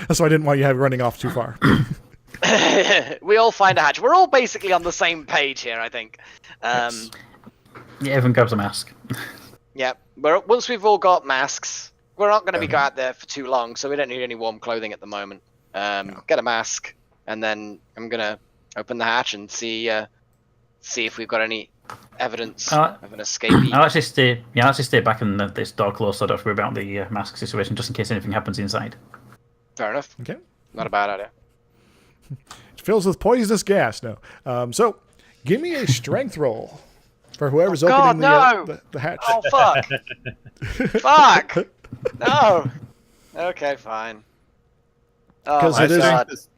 that's why I didn't want you to have running off too far. We all find a hatch. We're all basically on the same page here, I think. Yes. Yeah, everyone grabs a mask. Yeah. Once we've all got masks, we're not going to be out there for too long, so we don't need any warm clothing at the moment. Get a mask, and then I'm gonna open the hatch and see see if we've got any evidence Uh, of an escapee. I'll actually stay. Yeah, I'll actually stay back in this door closed, so I don't have to worry about the mask situation, just in case anything happens inside. Fair enough. Okay. Not a bad idea. It fills with poisonous gas. No. So, give me a strength roll for whoever's opening the hatch. Oh, fuck. Fuck! No! Okay, fine. Oh, 'Cause my it is- God. Is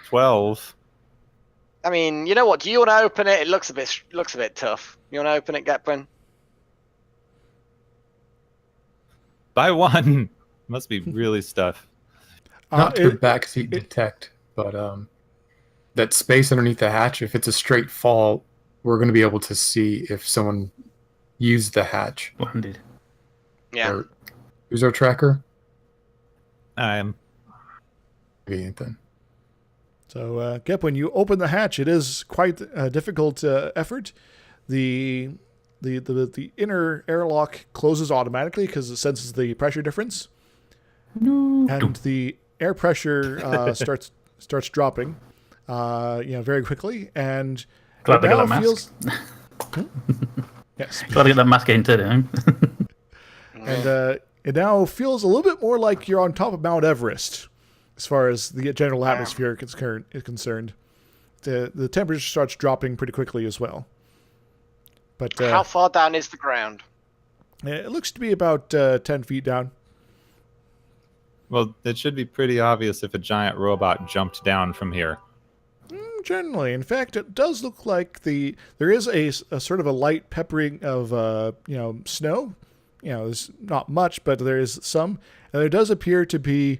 12. I mean, you know what? Do you want to open it? It looks a bit tough. You want to open it, Gepwin? By 1. Must be really stuff. Not to the back seat detect, but that space underneath the hatch, if it's a straight fall, we're going to be able to see if someone used the hatch. Landed. Yeah. Or, who's our tracker? I am. Convenient then. So, Gepwin, you open the hatch. It is quite a difficult effort. The inner airlock closes automatically because it senses the pressure difference, and the air pressure starts dropping, very quickly. And Glad it they got now that mask. Yes, Glad to get that mask into them. and it now feels a little bit more like you're on top of Mount Everest, as far as the general atmosphere is concerned. The temperature starts dropping pretty quickly as well. But How far down is the ground? it looks to be about 10 feet down. Well, it should be pretty obvious if a giant robot jumped down from here. Generally, in fact, it does look like there is a sort of a light peppering of snow. There's not much, but there is some, and there does appear to be.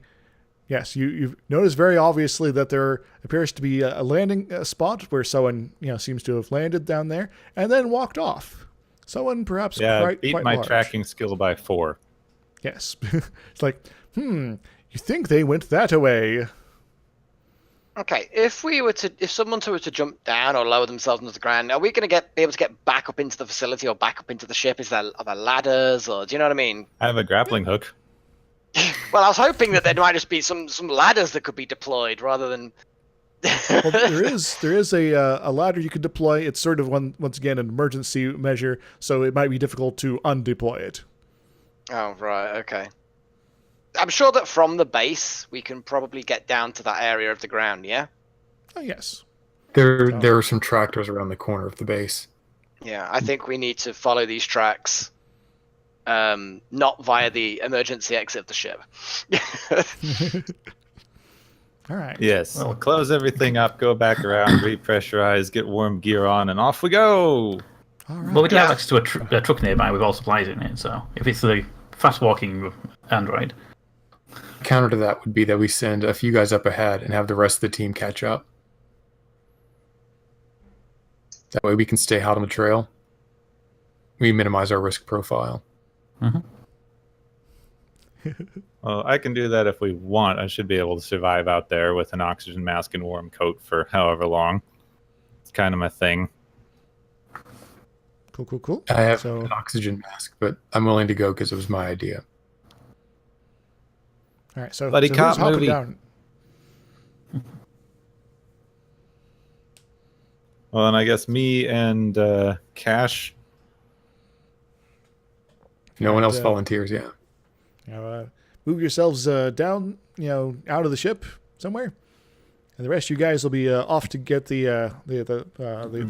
Yes, you've noticed very obviously that there appears to be a landing spot where someone seems to have landed down there and then walked off. Someone perhaps quite beat quite my large. tracking skill by 4. Yes, it's like you think they went that way. Okay, if someone were to jump down or lower themselves into the ground, are we going to be able to get back up into the facility or back up into the ship? Are there ladders, or do you know what I mean? I have a grappling hook. Well, I was hoping that there might just be some ladders that could be deployed rather than. Well, there is a ladder you could deploy. It's sort of once again an emergency measure, so it might be difficult to undeploy it. Oh right, okay. I'm sure that from the base we can probably get down to that area of the ground. Yeah. Oh yes. There are some tractors around the corner of the base. Yeah, I think we need to follow these tracks. Not via the emergency exit of the ship. All right. Yes. Well- Close everything up, go back around, repressurize, get warm gear on, and off we go. All right. Well, we do Yeah. have access to a truck nearby with all supplies in it, so if it's the fast-walking android. Counter to that would be that we send a few guys up ahead and have the rest of the team catch up. That way we can stay hot on the trail. We minimize our risk profile. Well, I can do that if we want. I should be able to survive out there with an oxygen mask and warm coat for however long. It's kind of my thing. Cool. I have So- an oxygen mask, but I'm willing to go because it was my idea. All right. So, Buddy so cop who's hopping movie. down? Well, and I guess me and Cash. If no one else And, volunteers, yeah. Move yourselves down, out of the ship somewhere, and the rest of you guys will be off to get the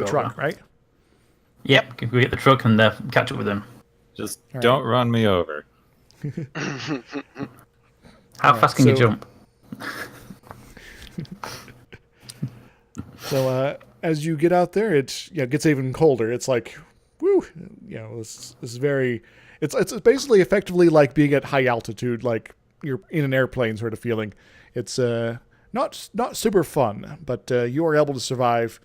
truck, right? Yep, we get the truck and catch up with them. Just All right. don't run me over. How fast can you so- jump? So as you get out there, it gets even colder. It's like, woo, this is very. It's basically effectively like being at high altitude, like you're in an airplane sort of feeling. It's not super fun, but you are able to survive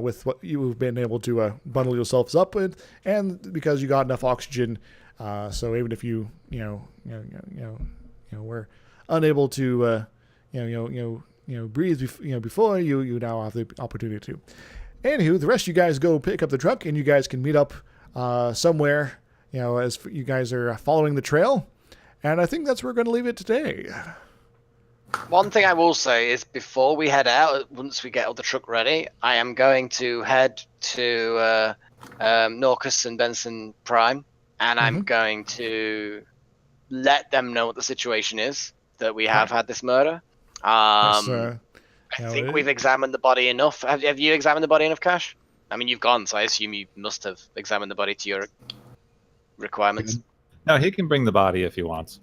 with what you've been able to bundle yourselves up with, and because you got enough oxygen. So even if you were unable to breathe before you now have the opportunity to. Anywho, the rest of you guys go pick up the truck, and you guys can meet up somewhere. As you guys are following the trail, and I think that's where we're going to leave it today. One thing I will say is before we head out, once we get all the truck ready, I am going to head to Norcus and Benson Prime, and I'm going to let them know what the situation is, that we have had this murder. I think we've examined the body enough. Have you examined the body enough, Cash? I mean, you've gone, so I assume you must have examined the body to your requirements. No, he can bring the body if he wants.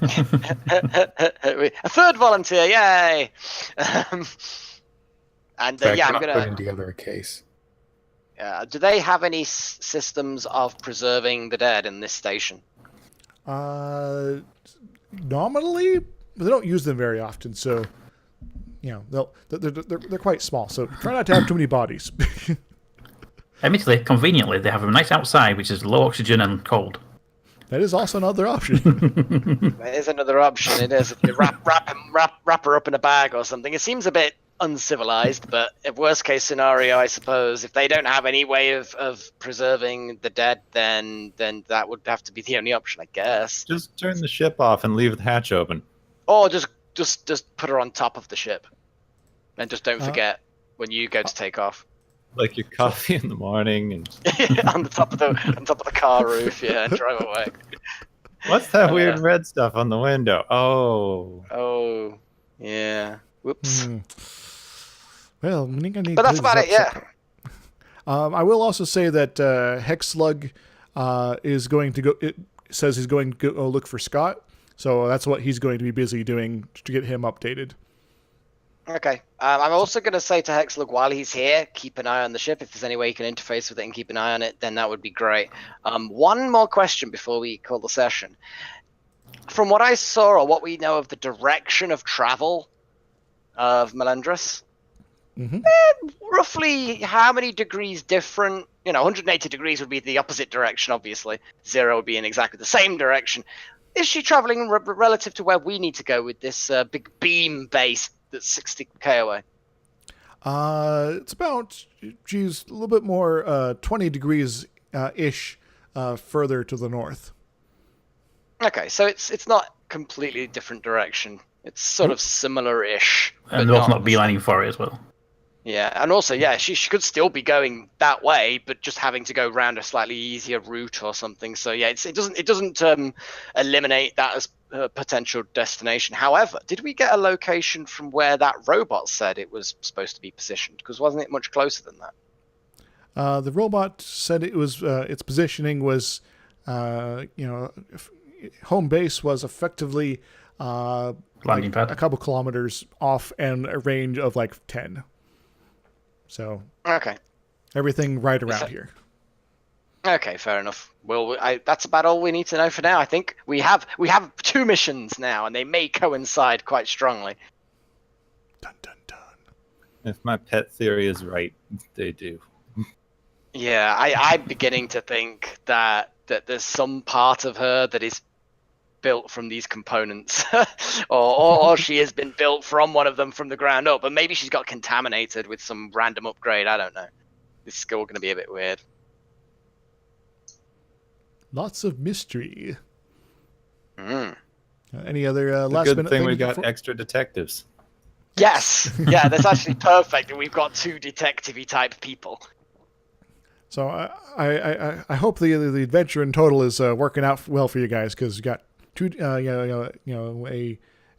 A third volunteer, yay! In fact, I'm we're not gonna putting together a case. do they have any systems of preserving the dead in this station? Nominally, but they don't use them very often. So, they're quite small. So try not to have too many bodies. Admittedly, conveniently, they have a nice outside, which is low oxygen and cold. That is also another option. That is another option. It is. If you wrap her up in a bag or something. It seems a bit uncivilized, but if worst case scenario, I suppose, if they don't have any way of preserving the dead, then that would have to be the only option, I guess. Just turn the ship off and leave the hatch open. Or just put her on top of the ship, and just don't forget when you go to take off. Like your coffee in the morning and on top of the car roof, yeah, and drive away. What's that weird red stuff on the window? Oh, yeah. Whoops. Well, I think I need. But that's about it, yeah. I will also say that Hexslug is going to go. It says he's going to go look for Scott, so that's what he's going to be busy doing to get him updated. Okay. I'm also going to say to Hexlug, while he's here, keep an eye on the ship. If there's any way you can interface with it and keep an eye on it, then that would be great. One more question before we call the session. From what I saw, or what we know of the direction of travel of Melendrus, roughly how many degrees different? 180 degrees would be the opposite direction, obviously. 0 would be in exactly the same direction. Is she traveling relative to where we need to go with this big beam base that's 60k away? It's about, a little bit more, 20 degrees ish further to the north. Okay, so it's not completely different direction. It's sort of similar-ish. And they're also not beelining for it as well. Yeah, and also, she could still be going that way, but just having to go around a slightly easier route or something. So yeah, it doesn't eliminate that as a potential destination. However, did we get a location from where that robot said it was supposed to be positioned? Because wasn't it much closer than that? The robot said it was its positioning was, home base was effectively landing pad, a couple kilometers off and a range of like 10. So okay, everything right around here. Okay, fair enough. Well, that's about all we need to know for now. I think we have 2 missions now, and they may coincide quite strongly. Dun dun dun. If my pet theory is right, they do. Yeah, I'm beginning to think that there's some part of her that is built from these components, or she has been built from one of them from the ground up, but maybe she's got contaminated with some random upgrade. I don't know. This is all going to be a bit weird. Lots of mystery. Any other It's last a good minute thing we thing got extra detectives. Yes, yeah, that's actually perfect that we've got 2 detective-y type people. So I hope the adventure in total is working out well for you guys, because you got 2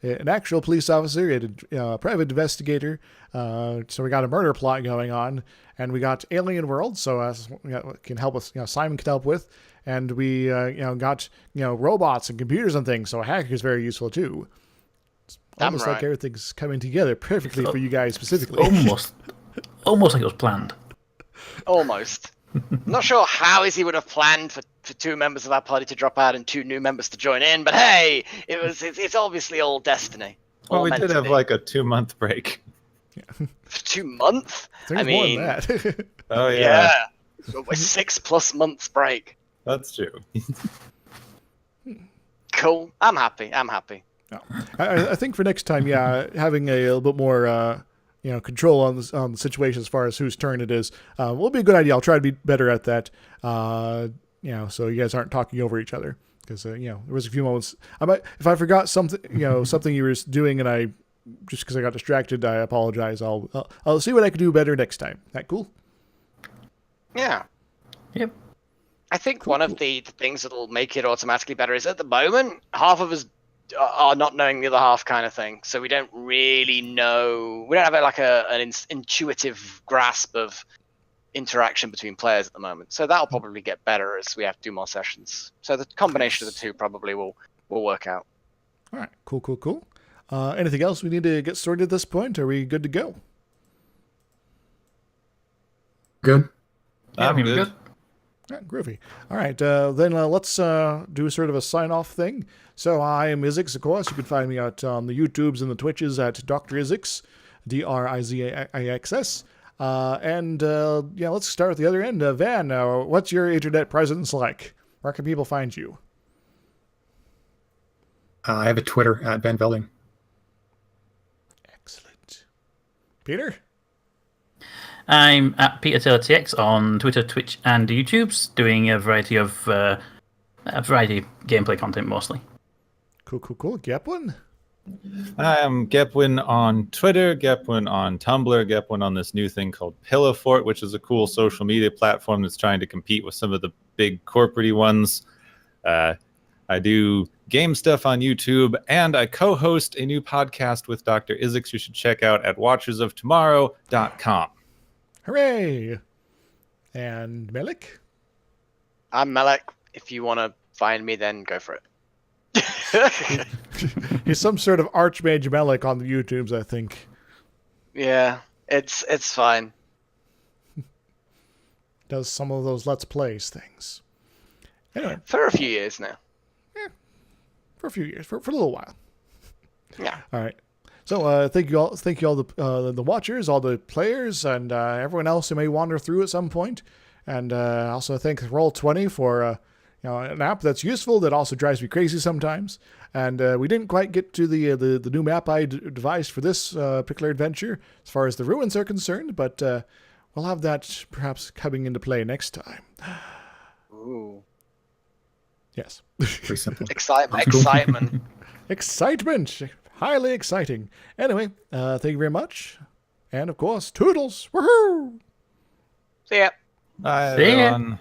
an actual police officer, a private investigator. So we got a murder plot going on, and we got Alien World. So can help us. Simon can help with, and we got robots and computers and things. So a hacker is very useful too. It's almost like everything's coming together perfectly for you guys specifically. Almost like it was planned. Almost. I'm not sure how Izzy would have planned for 2 members of our party to drop out and 2 new members to join in, but hey, it's obviously all destiny. Well, we did have like a 2-month break. 2 months? I mean, more than that. Oh yeah. So a 6+ months break. That's true. Cool. I'm happy. No. I think for next time, having a little bit more control on the situation as far as whose turn it is will be a good idea. I'll try to be better at that. So you guys aren't talking over each other. because there was a few moments. If I forgot something, something you were doing, and I just because I got distracted, I apologize. I'll see what I can do better next time. That cool? Yeah. Yep. I think one of the things that'll make it automatically better is at the moment, half of us are not knowing the other half kind of thing. So we don't really know. We don't have an intuitive grasp of interaction between players at the moment. So that'll probably get better as we have to do more sessions. So the combination of the two probably will work out. All right. Cool. Anything else we need to get sorted at this point? Are we good to go? Good. Yeah, I'm good. good. Yeah, groovy. All right, then let's do sort of a sign-off thing. So I am Izixs, of course. You can find me out on the YouTubes and the Twitches at Dr. Izixs, DRIZIXS. Let's start at the other end. Van, what's your internet presence like? Where can people find you? I have a Twitter at Van Velding. Excellent. Peter? I'm at PeterTaylorTX on Twitter, Twitch, and YouTube's doing a variety of gameplay content mostly. Cool. Gepwin? I am Gepwin on Twitter, Gepwin on Tumblr, Gepwin on this new thing called Pillow Fort, which is a cool social media platform that's trying to compete with some of the big corporate-y ones. I do game stuff on YouTube, and I co-host a new podcast with Dr. Izixs you should check out at watchersoftomorrow.com. Hooray! And Melek? I'm Melek. If you want to find me, then go for it. He's some sort of Archmage Melek on the YouTubes, I think. Yeah, it's fine. Does some of those Let's Plays things. Anyway. For a few years now. For a few years, for a little while. Yeah. All right. So thank you all the watchers, all the players, and everyone else who may wander through at some point. And also thank Roll20 for an app that's useful that also drives me crazy sometimes. And we didn't quite get to the new map I devised for this particular adventure as far as the ruins are concerned, but we'll have that perhaps coming into play next time. Ooh. Yes. Pretty simple. Excitement. Excitement. Highly exciting. Anyway, thank you very much. And of course, toodles. Woohoo! See ya. Bye, See ya. everyone.